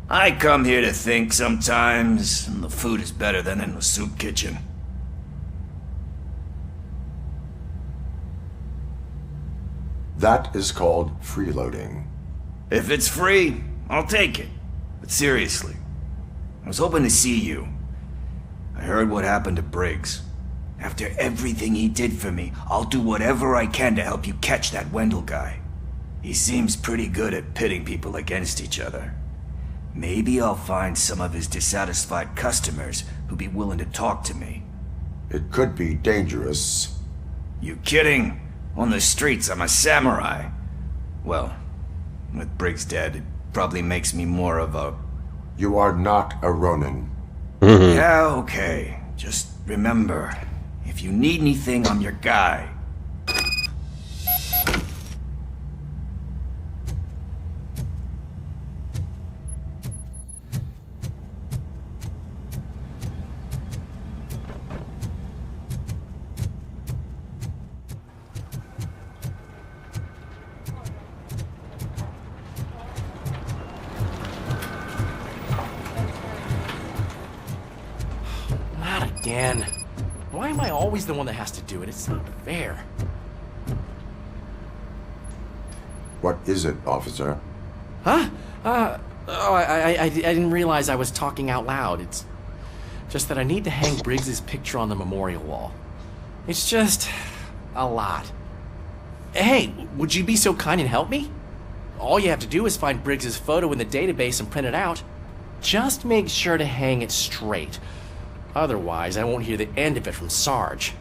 I come here to think sometimes, and the food is better than in the soup kitchen. That is called freeloading. If it's free, I'll take it. But seriously, I was hoping to see you. I heard what happened to Briggs. After everything he did for me, I'll do whatever I can to help you catch that Wendell guy. He seems pretty good at pitting people against each other. Maybe I'll find some of his dissatisfied customers who'd be willing to talk to me. It could be dangerous. You kidding? On the streets, I'm a samurai. Well, with Briggs dead, it probably makes me more of a... You are not a Ronin. Yeah, okay. Just remember, if you need anything, I'm your guy. Again. Why am I always the one that has to do it? It's not fair. What is it, officer? Huh? I didn't realize I was talking out loud. It's just that I need to hang Briggs's picture on the memorial wall. It's just a lot. Hey, would you be so kind and help me? All you have to do is find Briggs's photo in the database and print it out. Just make sure to hang it straight. Otherwise, I won't hear the end of it from Sarge.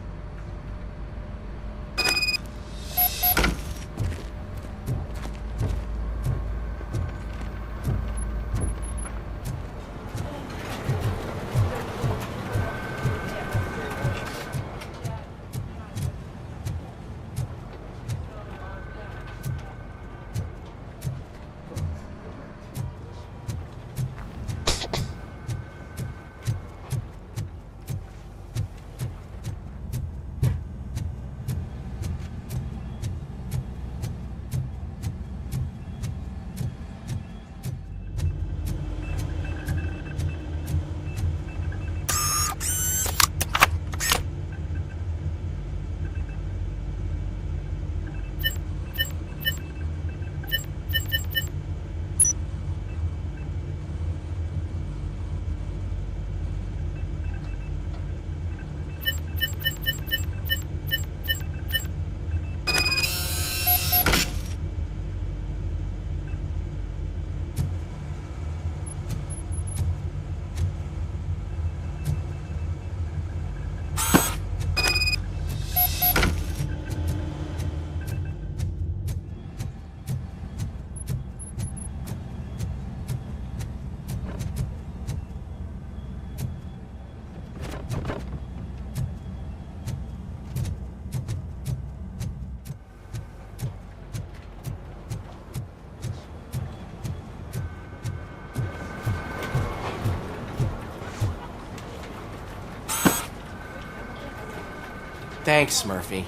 Thanks, Murphy.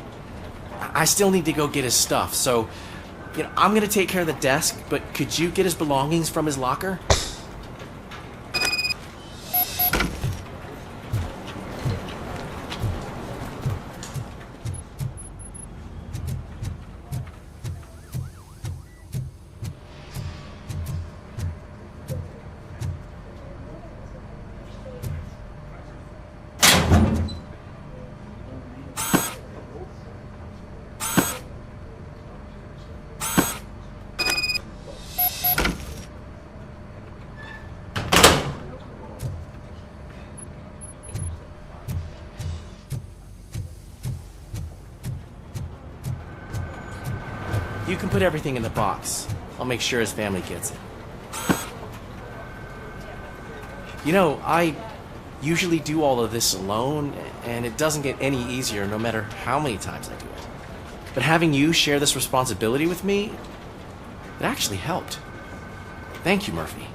I still need to go get his stuff, so, I'm gonna take care of the desk, but could you get his belongings from his locker? You can put everything in the box. I'll make sure his family gets it. I usually do all of this alone, and it doesn't get any easier no matter how many times I do it. But having you share this responsibility with me, it actually helped. Thank you, Murphy.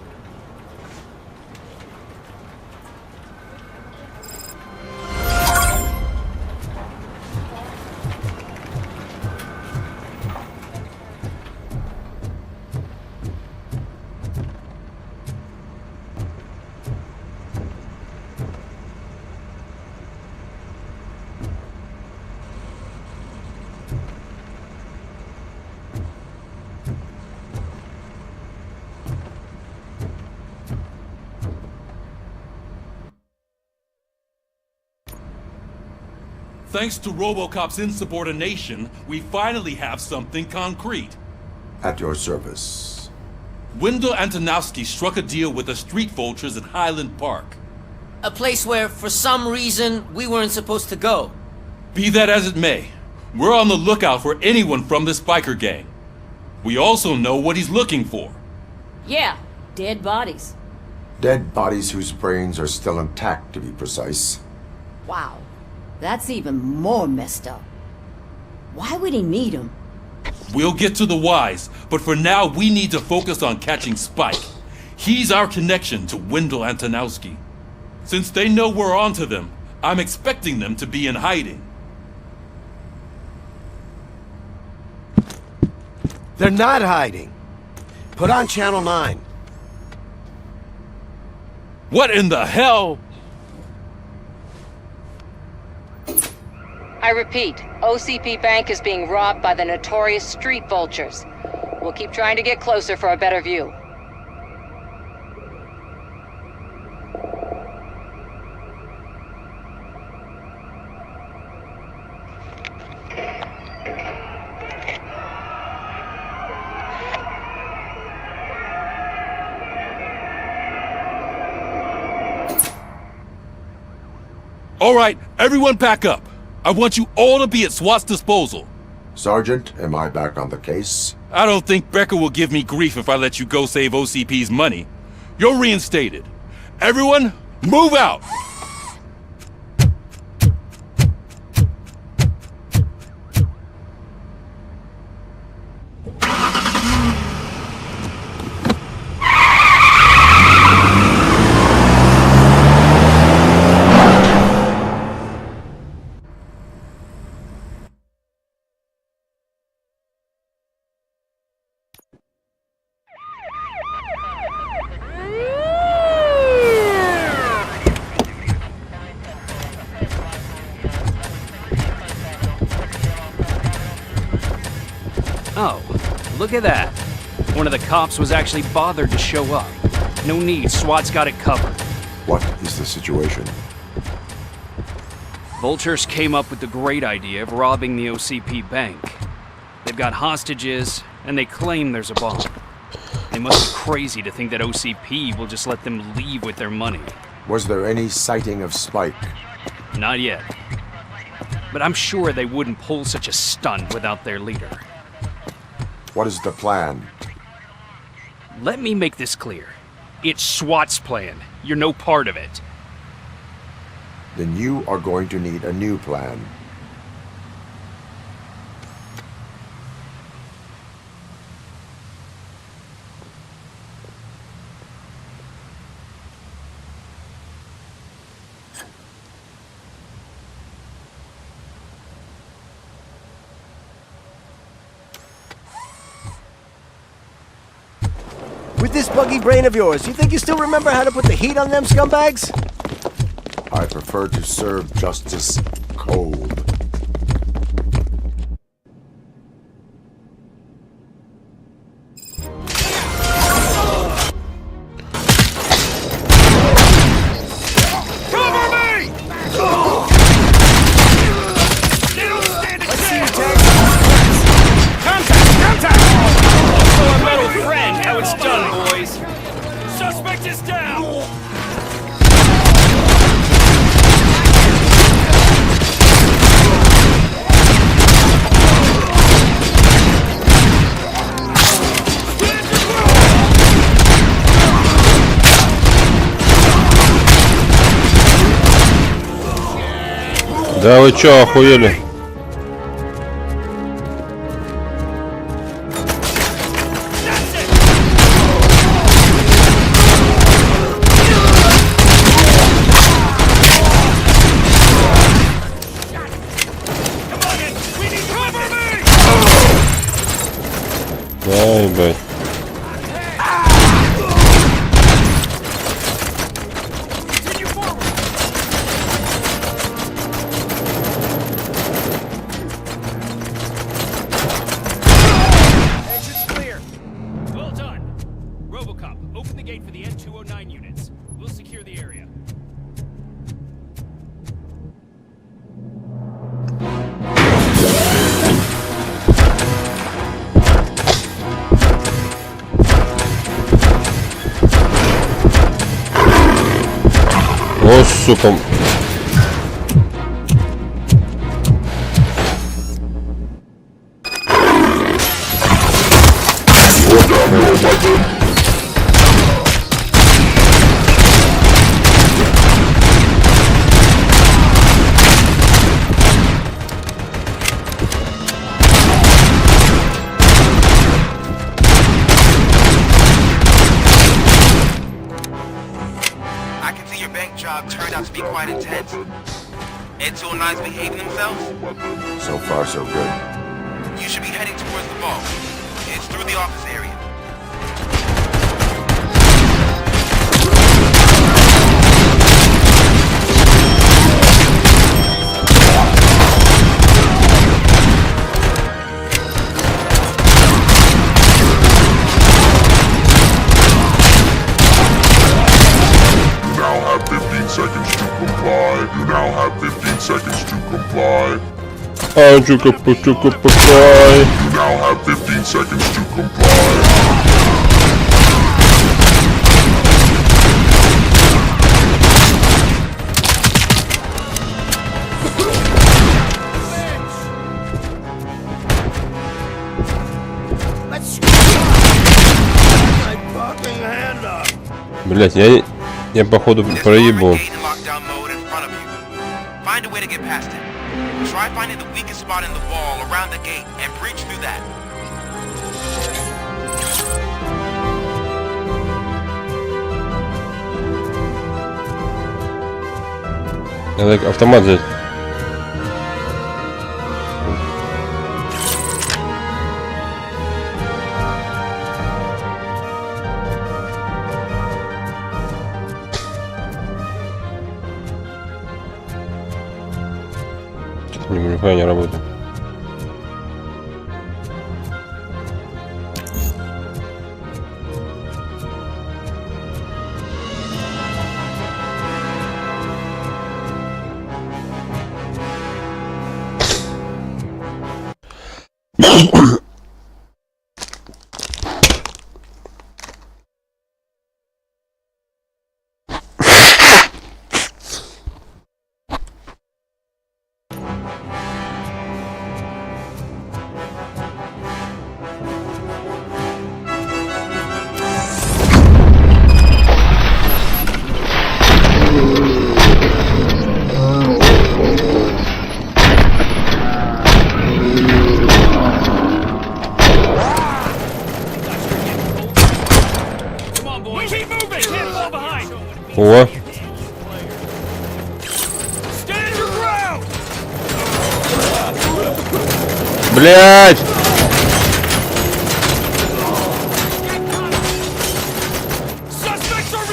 Thanks to ROBOCOP's insubordination, we finally have something concrete. At your service. Wendell Antonowski struck a deal with the street vultures at Highland Park. A place where, for some reason, we weren't supposed to go. Be that as it may, we're on the lookout for anyone from this biker gang. We also know what he's looking for. Yeah, dead bodies. Dead bodies whose brains are still intact, to be precise. Wow, that's even more messed up. Why would he need them? We'll get to the whys, but for now we need to focus on catching Spike. He's our connection to Wendell Antonowski. Since they know we're onto them, I'm expecting them to be in hiding. They're not hiding. Put on Channel 9. What in the hell? I repeat, OCP Bank is being robbed by the notorious street vultures. We'll keep trying to get closer for a better view. All right, everyone pack up. I want you all to be at SWAT's disposal. Sergeant, am I back on the case? I don't think Becker will give me grief if I let you go save OCP's money. You're reinstated. Everyone, move out! Oh, look at that. One of the cops was actually bothered to show up. No need, SWAT's got it covered. What is the situation? Vultures came up with the great idea of robbing the OCP bank. They've got hostages, and they claim there's a bomb. They must be crazy to think that OCP will just let them leave with their money. Was there any sighting of Spike? Not yet. But I'm sure they wouldn't pull such a stunt without their leader. What is the plan? Let me make this clear. It's SWAT's plan. You're no part of it. Then you are going to need a new plan. With this buggy brain of yours, you think you still remember how to put the heat on them scumbags? I prefer to serve justice cold. Да вы чё, охуели? Ай, блядь. Well done. ROBOCOP, open the gate for the N209 units. We'll secure the area. О, сука. I can see your bank job turned out to be quite intense. N209's behaving themselves? So far, so good. You should be heading towards the vault. It's through the office area. Seconds to comply. You now have 15 seconds to comply. You now have 15 seconds to comply. Блять, я походу проебал. Find a way to get past it. Try finding the weakest spot in the wall around the gate and breach through that. Надо автомат взять. Нихуя не работает. О. Блять!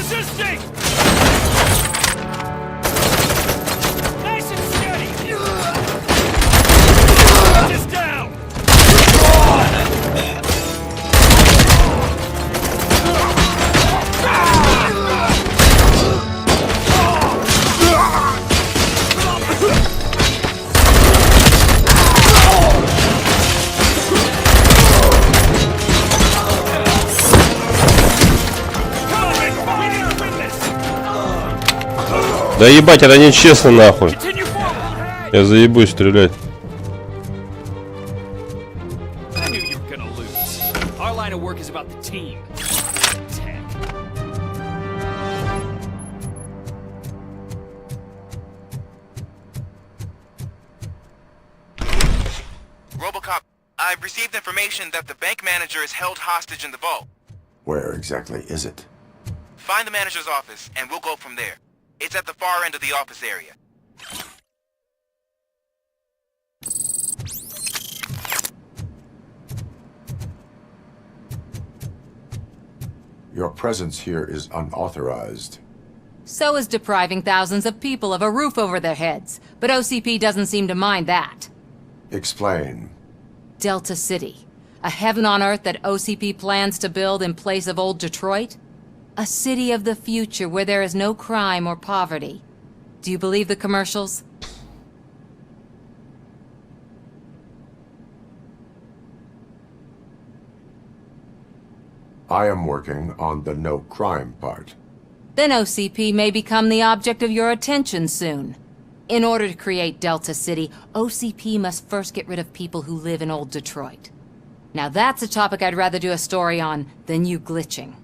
resisting! Nice and steady! Just down! Да ебать, это нечестно нахуй. Я заебусь стрелять. I knew you were gonna lose. Our line of work is about the team. ROBOCOP, I've received information that the bank manager is held hostage in the vault. Where exactly is it? Find the manager's office, and we'll go from there. It's at the far end of the office area. Your presence here is unauthorized. So is depriving thousands of people of a roof over their heads. But OCP doesn't seem to mind that. Explain. Delta City. A heaven on earth that OCP plans to build in place of old Detroit? A city of the future where there is no crime or poverty. Do you believe the commercials? I am working on the no crime part. Then OCP may become the object of your attention soon. In order to create Delta City, OCP must first get rid of people who live in old Detroit. Now that's a topic I'd rather do a story on than you glitching.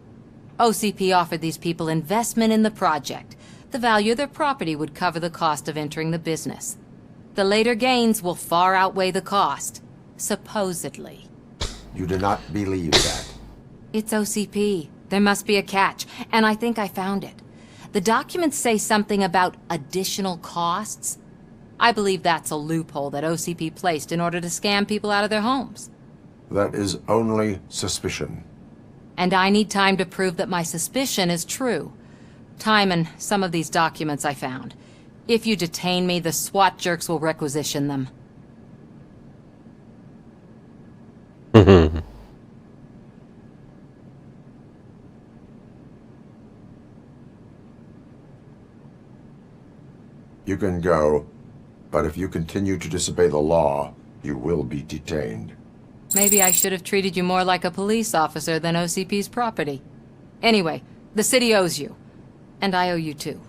OCP offered these people investment in the project. The value of their property would cover the cost of entering the business. The later gains will far outweigh the cost. Supposedly. You do not believe that. It's OCP. There must be a catch, and I think I found it. The documents say something about additional costs. I believe that's a loophole that OCP placed in order to scam people out of their homes. That is only suspicion. And I need time to prove that my suspicion is true. Time and some of these documents I found. If you detain me, the SWAT jerks will requisition them. You can go, but if you continue to disobey the law, you will be detained. Maybe I should have treated you more like a police officer than OCP's property. Anyway, the city owes you. And I owe you too.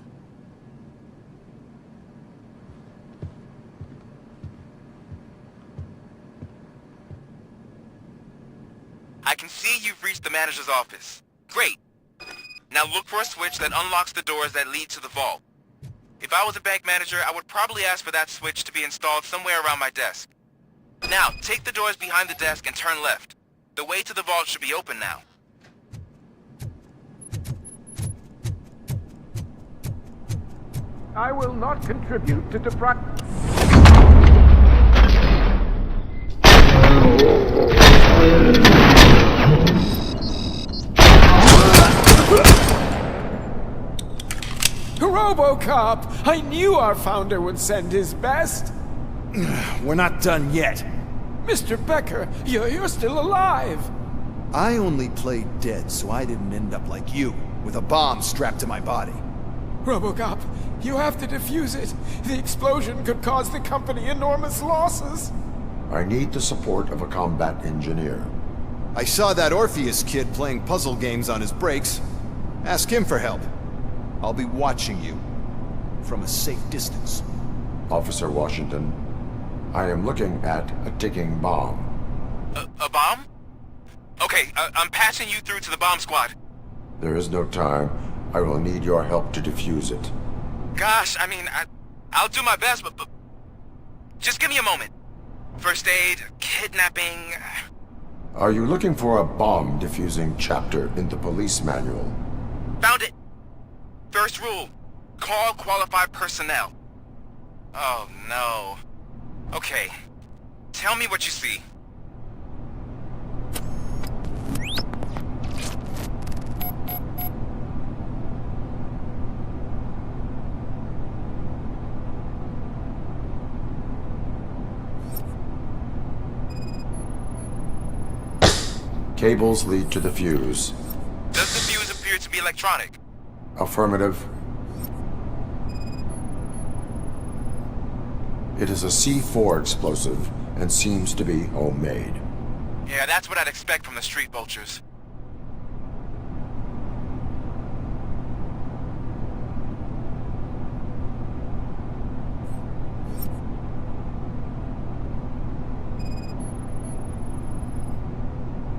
I can see you've reached the manager's office. Great. Now look for a switch that unlocks the doors that lead to the vault. If I was a bank manager, I would probably ask for that switch to be installed somewhere around my desk. Now, take the doors behind the desk and turn left. The way to the vault should be open now. I will not contribute to ROBOCOP! I knew our founder would send his best! We're not done yet. Mr. Becker, you're still alive! I only played dead so I didn't end up like you, with a bomb strapped to my body. ROBOCOP, you have to defuse it. The explosion could cause the company enormous losses. I need the support of a combat engineer. I saw that Orpheus kid playing puzzle games on his breaks. Ask him for help. I'll be watching you. From a safe distance. Officer Washington, I am looking at a ticking bomb. A bomb? Okay, I'm passing you through to the bomb squad. There is no time. I will need your help to defuse it. Gosh, I mean, I'll do my best, but just give me a moment. First aid, kidnapping... Are you looking for a bomb defusing chapter in the police manual? Found it! First rule, call qualified personnel. Oh no. Okay, tell me what you see. Cables lead to the fuse. Does the fuse appear to be electronic? Affirmative. It is a C4 explosive and seems to be homemade. Yeah, that's what I'd expect from the street vultures.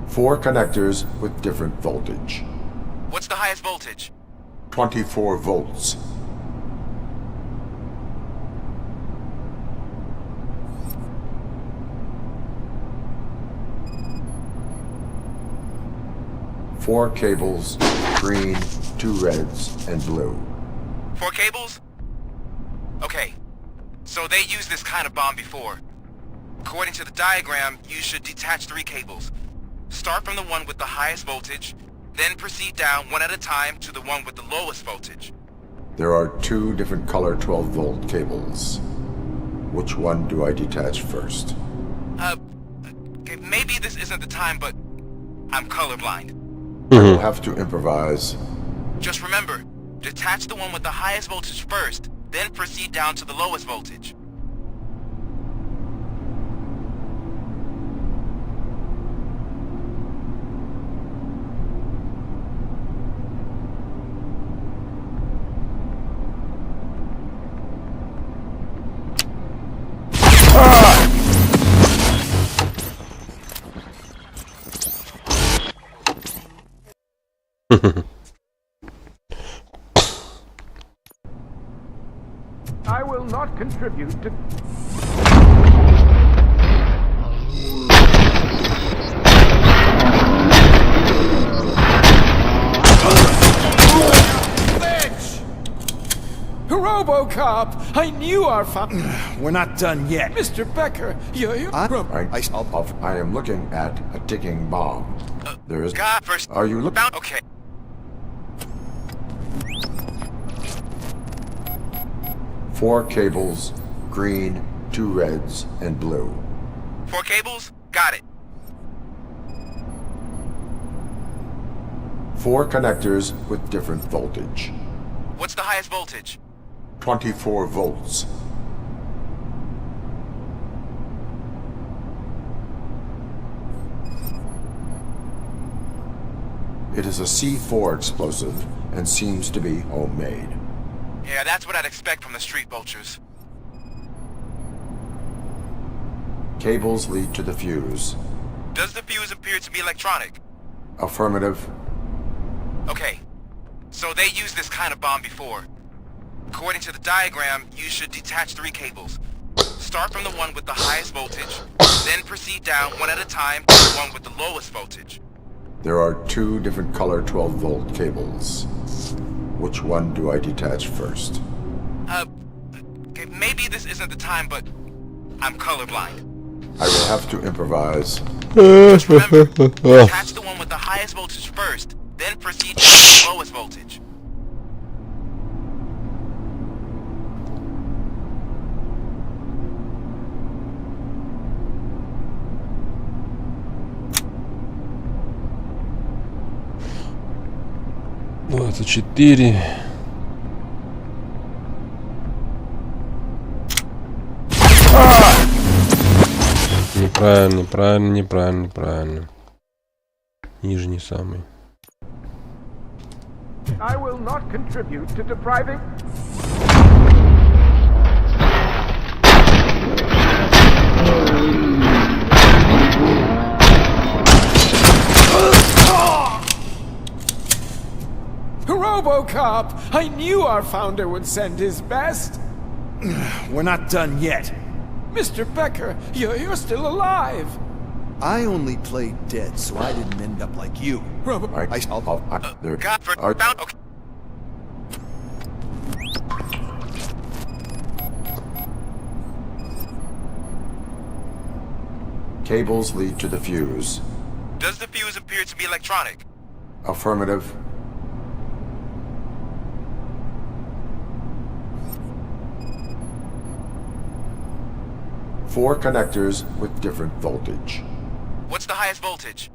Four connectors with different voltage. What's the highest voltage? 24 volts. Four cables, green, 2 reds, and blue. 4 cables? Okay, so they used this kind of bomb before. According to the diagram, you should detach 3 cables. Start from the one with the highest voltage, then proceed down one at a time to the one with the lowest voltage. There are 2 different color 12-volt cables. Which one do I detach first? Okay, maybe this isn't the time, but I'm colorblind. I will have to improvise. Just remember, detach the one with the highest voltage first, then proceed down to the lowest voltage. I will not contribute to... Bitch! ROBOCOP! I knew our We're not done yet. Mr. Becker, you're... I am looking at a ticking bomb. There is... First... Are you looking... Okay. Four cables, green, 2 reds, and blue. 4 cables? Got it. 4 connectors with different voltage. What's the highest voltage? 24 volts. It is a C4 explosive and seems to be homemade. Yeah, that's what I'd expect from the street vultures. Cables lead to the fuse. Does the fuse appear to be electronic? Affirmative. Okay, so they used this kind of bomb before. According to the diagram, you should detach 3 cables. Start from the one with the highest voltage, then proceed down one at a time to the one with the lowest voltage. There are 2 different color 12-volt cables. Which one do I detach first? Okay, maybe this isn't the time, but I'm colorblind. I will have to improvise. Just remember, detach the one with the highest voltage first, then proceed to the lowest voltage. Неправильно. Нижний самый. I will not contribute to depriving... ROBOCOP! I knew our founder would send his best. We're not done yet. Mr. Becker, you're still alive. I only played dead, so I didn't end up like you. Cables lead to the fuse. Does the fuse appear to be electronic? Affirmative. Four connectors with different voltage. What's the highest voltage?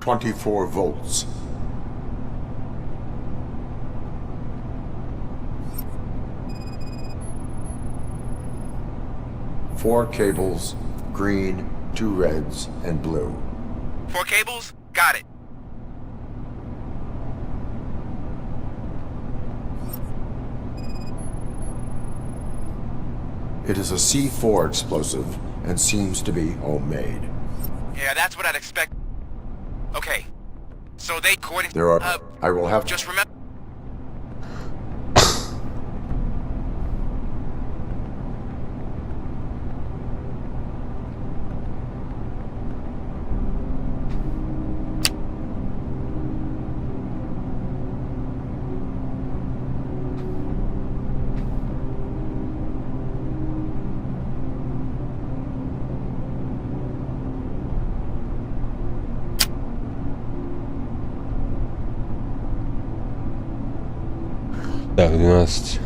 24 volts. Four cables, green, 2 reds, and blue. 4 cables? Got it. It is a C4 explosive and seems to be homemade. Yeah, that's what I'd expect. Okay. So they according There are... I will have... Just remember... Так, 12.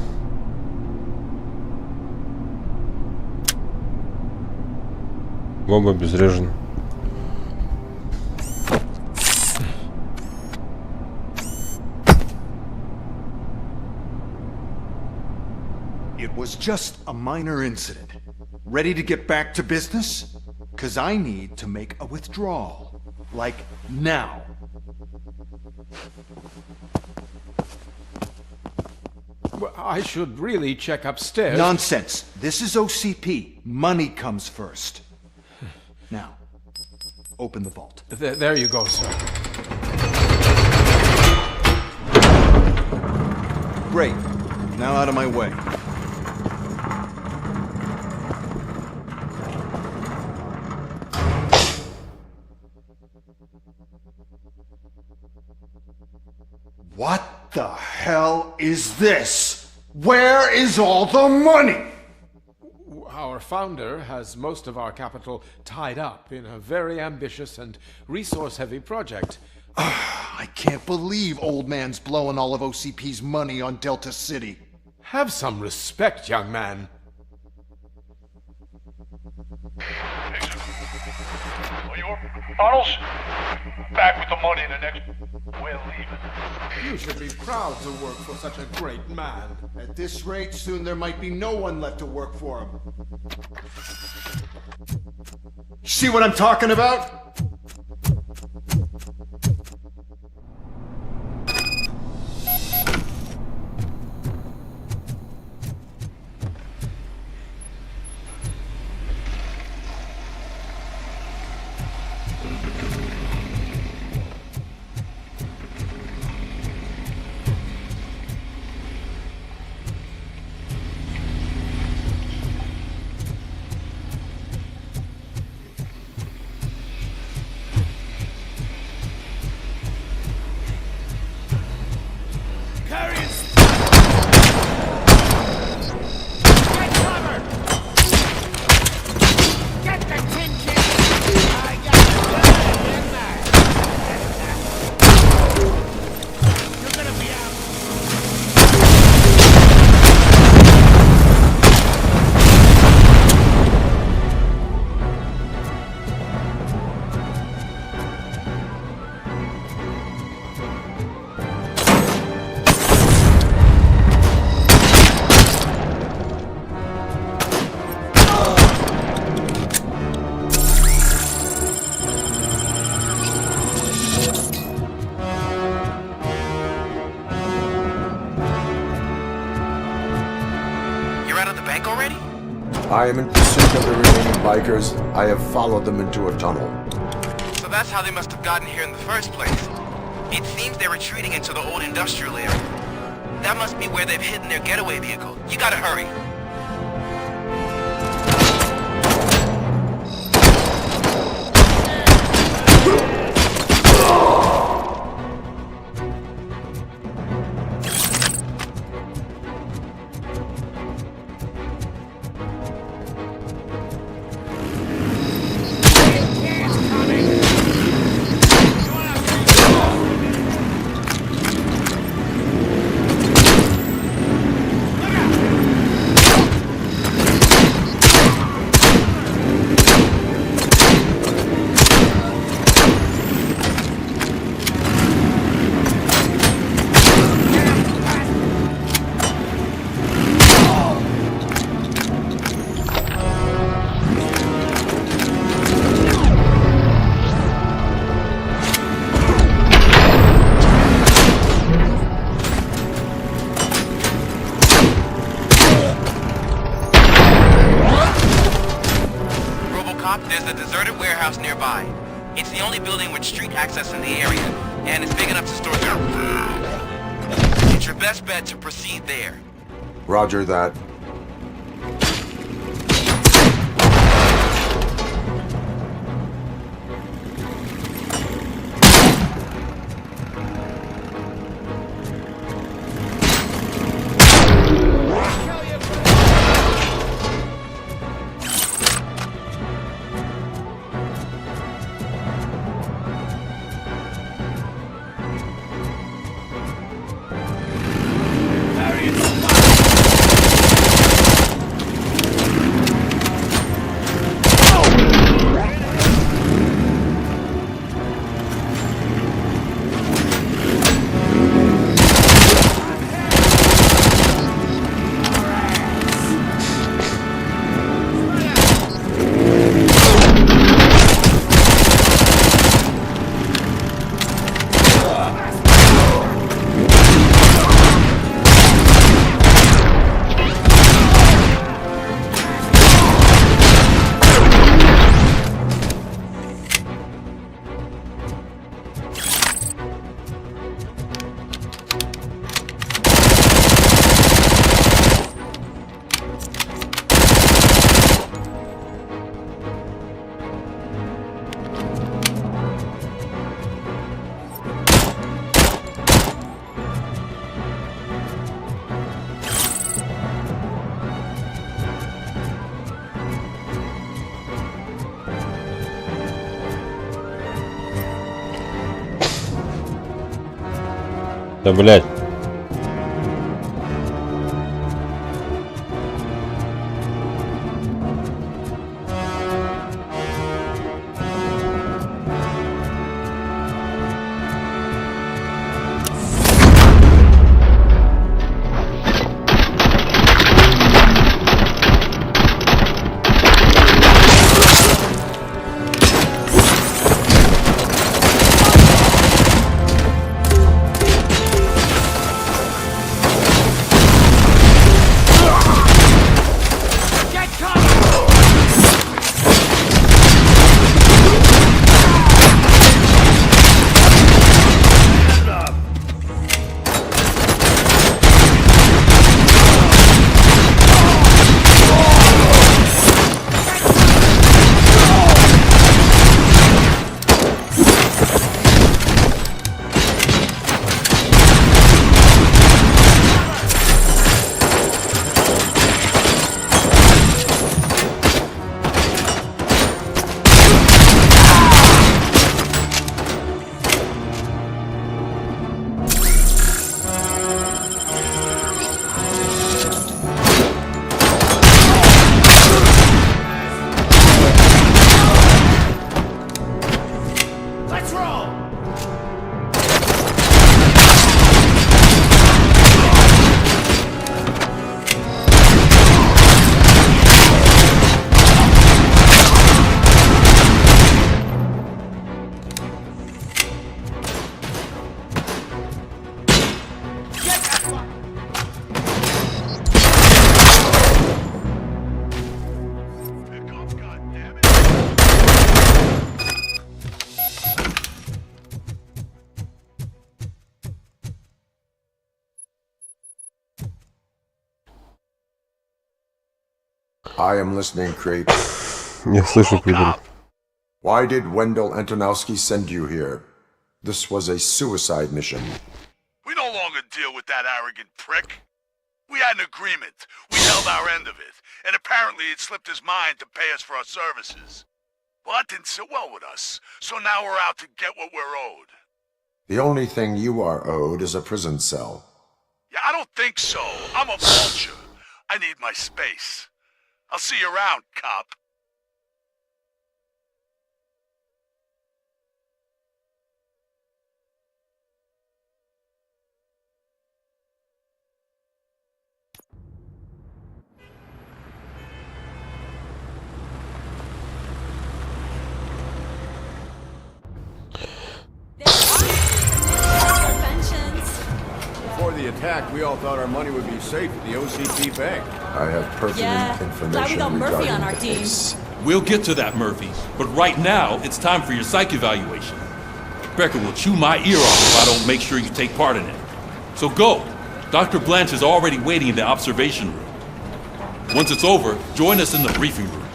Бомба обезврежена. It was just a minor incident. Ready to get back to business? 'Cause I need to make a withdrawal. Like, now. Well, I should really check upstairs. Nonsense. This is OCP. Money comes first. Now, open the vault. There you go, sir. Great. Now out of my way. What the hell is this? Where is all the money? Our founder has most of our capital tied up in a very ambitious and resource-heavy project. I can't believe old man's blowing all of OCP's money on Delta City. Have some respect, young man. Arnold's back with the money in the next... We're leaving. You should be proud to work for such a great man. At this rate, soon there might be no one left to work for him. See what I'm talking about? I am in pursuit of the remaining bikers. I have followed them into a tunnel. So that's how they must have gotten here in the first place. It seems they're retreating into the old industrial area. That must be where they've hidden their getaway vehicle. You gotta hurry. There's a deserted warehouse nearby. It's the only building with street access in the area, and it's big enough to store their food. It's your best bet to proceed there. Roger that. Да, блядь. I am listening, Creep. Я слышу, придурок. Why did Wendell Antonowski send you here? This was a suicide mission. We no longer deal with that arrogant prick. We had an agreement. We held our end of it. And apparently it slipped his mind to pay us for our services. Well, that didn't sit well with us. So now we're out to get what we're owed. The only thing you are owed is a prison cell. Yeah, I don't think so. I'm a vulture. I need my space. I'll see you around, cop. Before the attack, we all thought our money would be safe at the OCP bank. I have pertinent information glad we got Murphy regarding on our the team. case. We'll get to that, Murphy. But right now, it's time for your psych evaluation. Becker will chew my ear off if I don't make sure you take part in it. So go. Dr. Blanche is already waiting in the observation room. Once it's over, join us in the briefing room.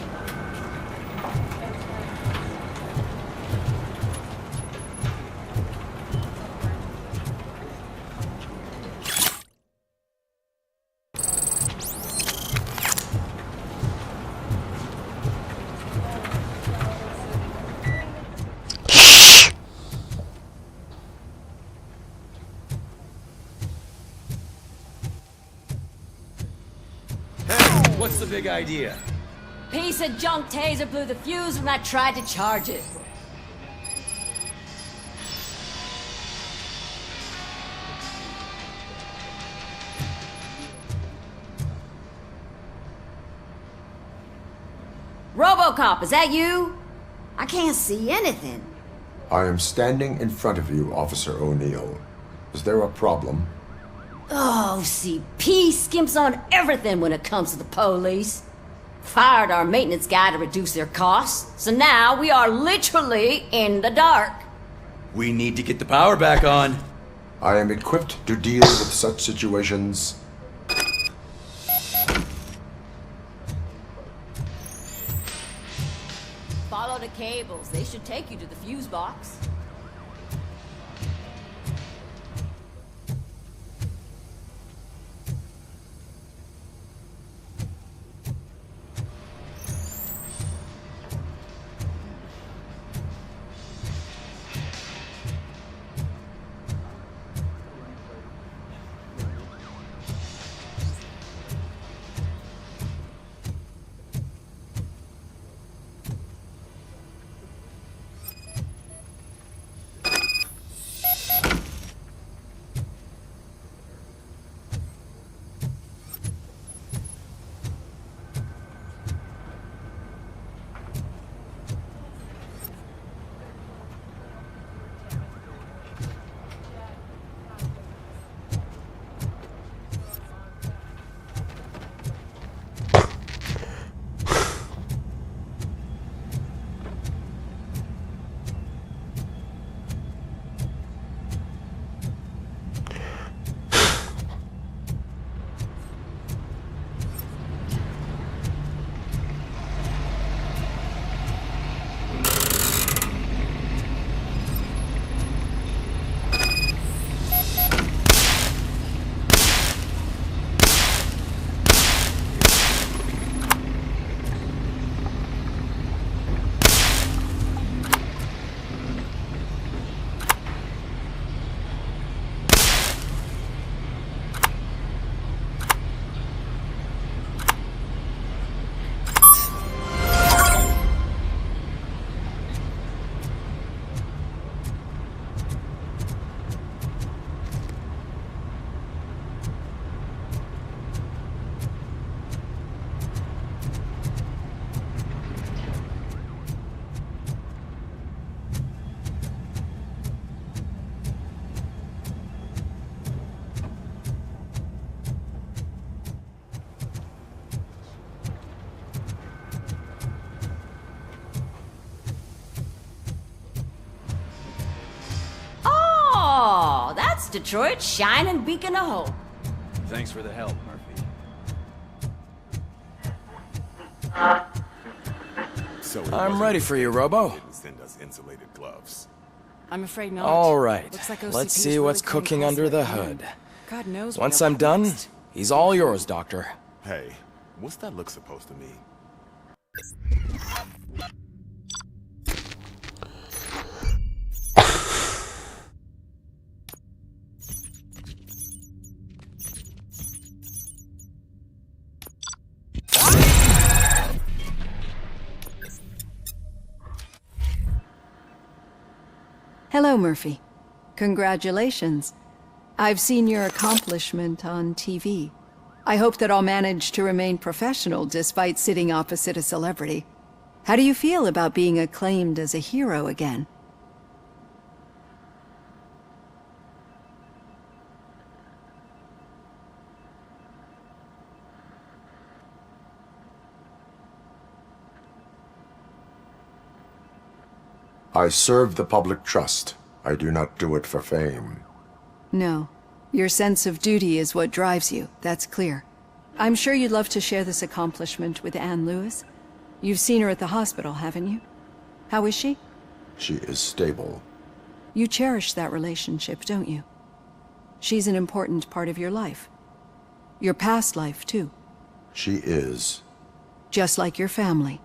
What's the big idea? Piece of junk taser blew the fuse when I tried to charge it. ROBOCOP, is that you? I can't see anything. I am standing in front of you, Officer O'Neill. Is there a problem? Oh, OCP skimps on everything when it comes to the police. Fired our maintenance guy to reduce their costs, so now we are literally in the dark. We need to get the power back on. I am equipped to deal with such situations. Follow the cables. They should take you to the fuse box. Detroit's shining beacon of hope. Thanks for the help, Murphy. I'm ready for you, Robo. Send us insulated gloves. I'm afraid not. All right. Looks like OCP Let's is see really what's coming cooking close under to the the hood. end. God knows. Once I'm done, he's all yours, Doctor. Hey, what's that look supposed to mean? Hello, Murphy. Congratulations. I've seen your accomplishment on TV. I hope that I'll manage to remain professional despite sitting opposite a celebrity. How do you feel about being acclaimed as a hero again? I serve the public trust. I do not do it for fame. No. Your sense of duty is what drives you, that's clear. I'm sure you'd love to share this accomplishment with Anne Lewis. You've seen her at the hospital, haven't you? How is she? She is stable. You cherish that relationship, don't you? She's an important part of your life. Your past life, too. She is. Just like your family.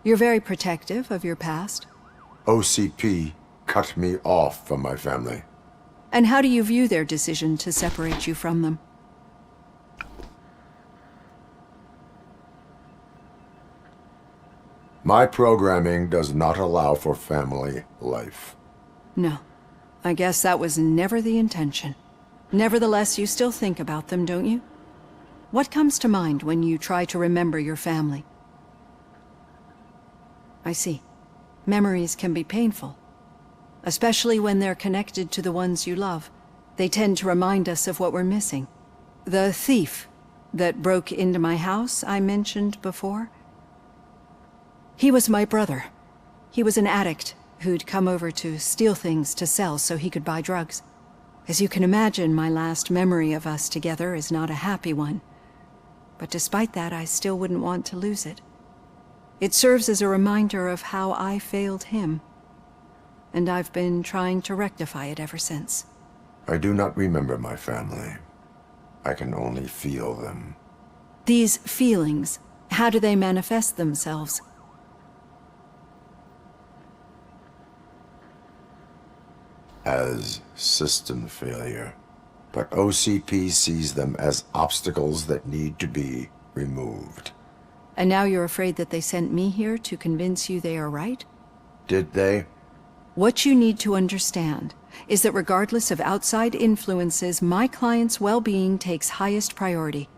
You're very protective of your past. OCP cut me off from my family. And how do you view their decision to separate you from them? My programming does not allow for family life. No. I guess that was never the intention. Nevertheless, you still think about them, don't you? What comes to mind when you try to remember your family? I see. Memories can be painful. Especially when they're connected to the ones you love. They tend to remind us of what we're missing. The thief that broke into my house I mentioned before? He was my brother. He was an addict who'd come over to steal things to sell so he could buy drugs. As you can imagine, my last memory of us together is not a happy one. But despite that, I still wouldn't want to lose it. It serves as a reminder of how I failed him. And I've been trying to rectify it ever since. I do not remember my family. I can only feel them. These feelings, how do they manifest themselves? As system failure. But OCP sees them as obstacles that need to be removed. And now you're afraid that they sent me here to convince you they are right? Did they? What you need to understand is that regardless of outside influences, my client's well-being takes highest priority.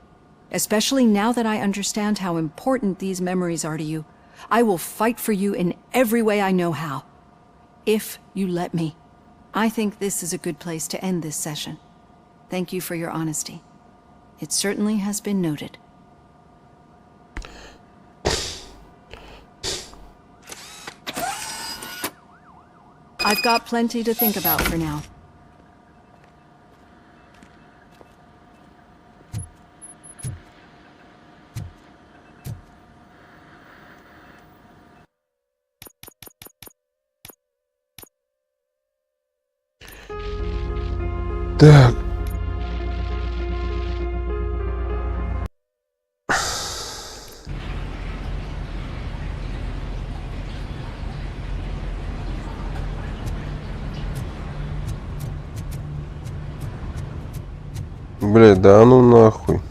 Especially now that I understand how important these memories are to you. I will fight for you in every way I know how. If you let me. I think this is a good place to end this session. Thank you for your honesty. It certainly has been noted. I've got plenty to think about for now. Так. Блядь, да ну нахуй.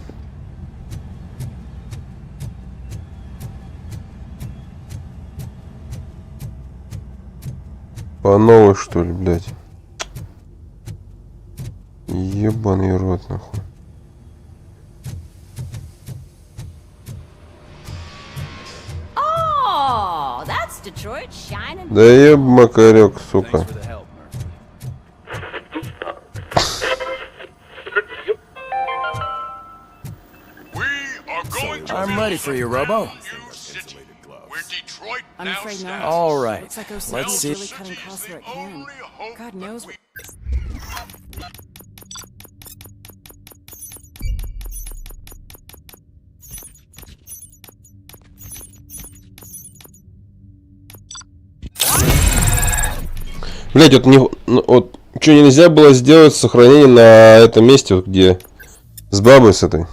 По новой, что ли, блядь? Ебаный рот, нахуй. Oh, that's Detroit shining. Да еб макарек, сука. I'm ready for you, Robo. I'm afraid not. All right. Looks like OCP Let's see. is really cutting costs where it can. God knows what... Блять, вот не, вот что нельзя было сделать сохранение на этом месте, вот где с бабой с этой.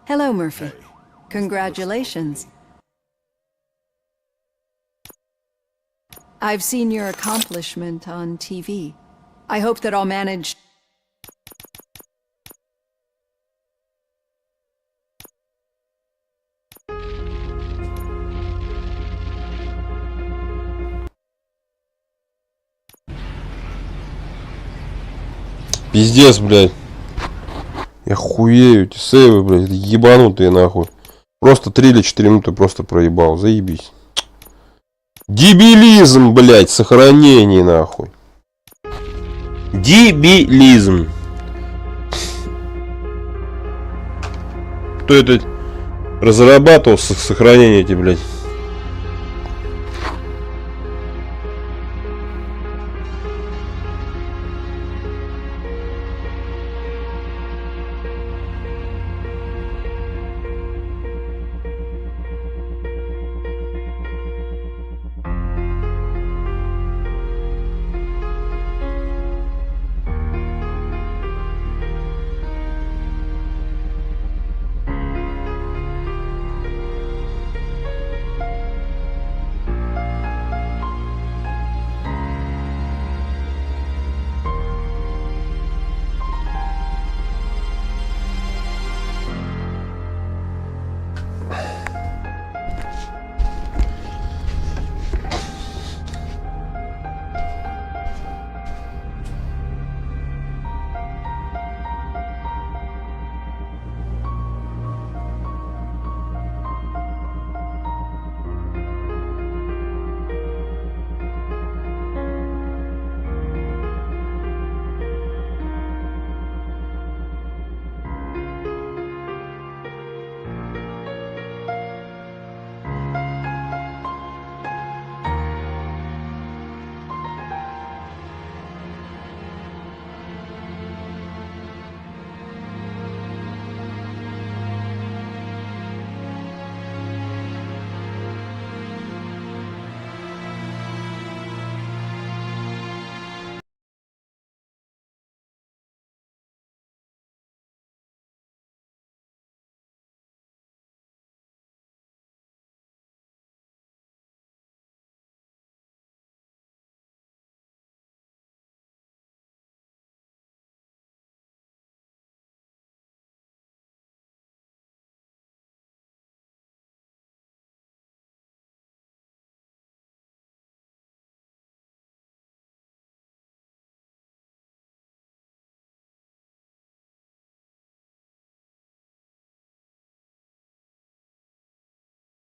Hello, Murphy. Congratulations. I've seen your accomplishment on TV. I hope that I'll manage... Пиздец, блядь. Я хуею, эти сейвы, блядь, ебанутые нахуй. Просто 3 или 4 минуты просто проебал, заебись. Дебилизм, блядь, сохранение нахуй. Дебилизм. Кто это разрабатывал сохранение эти, блядь?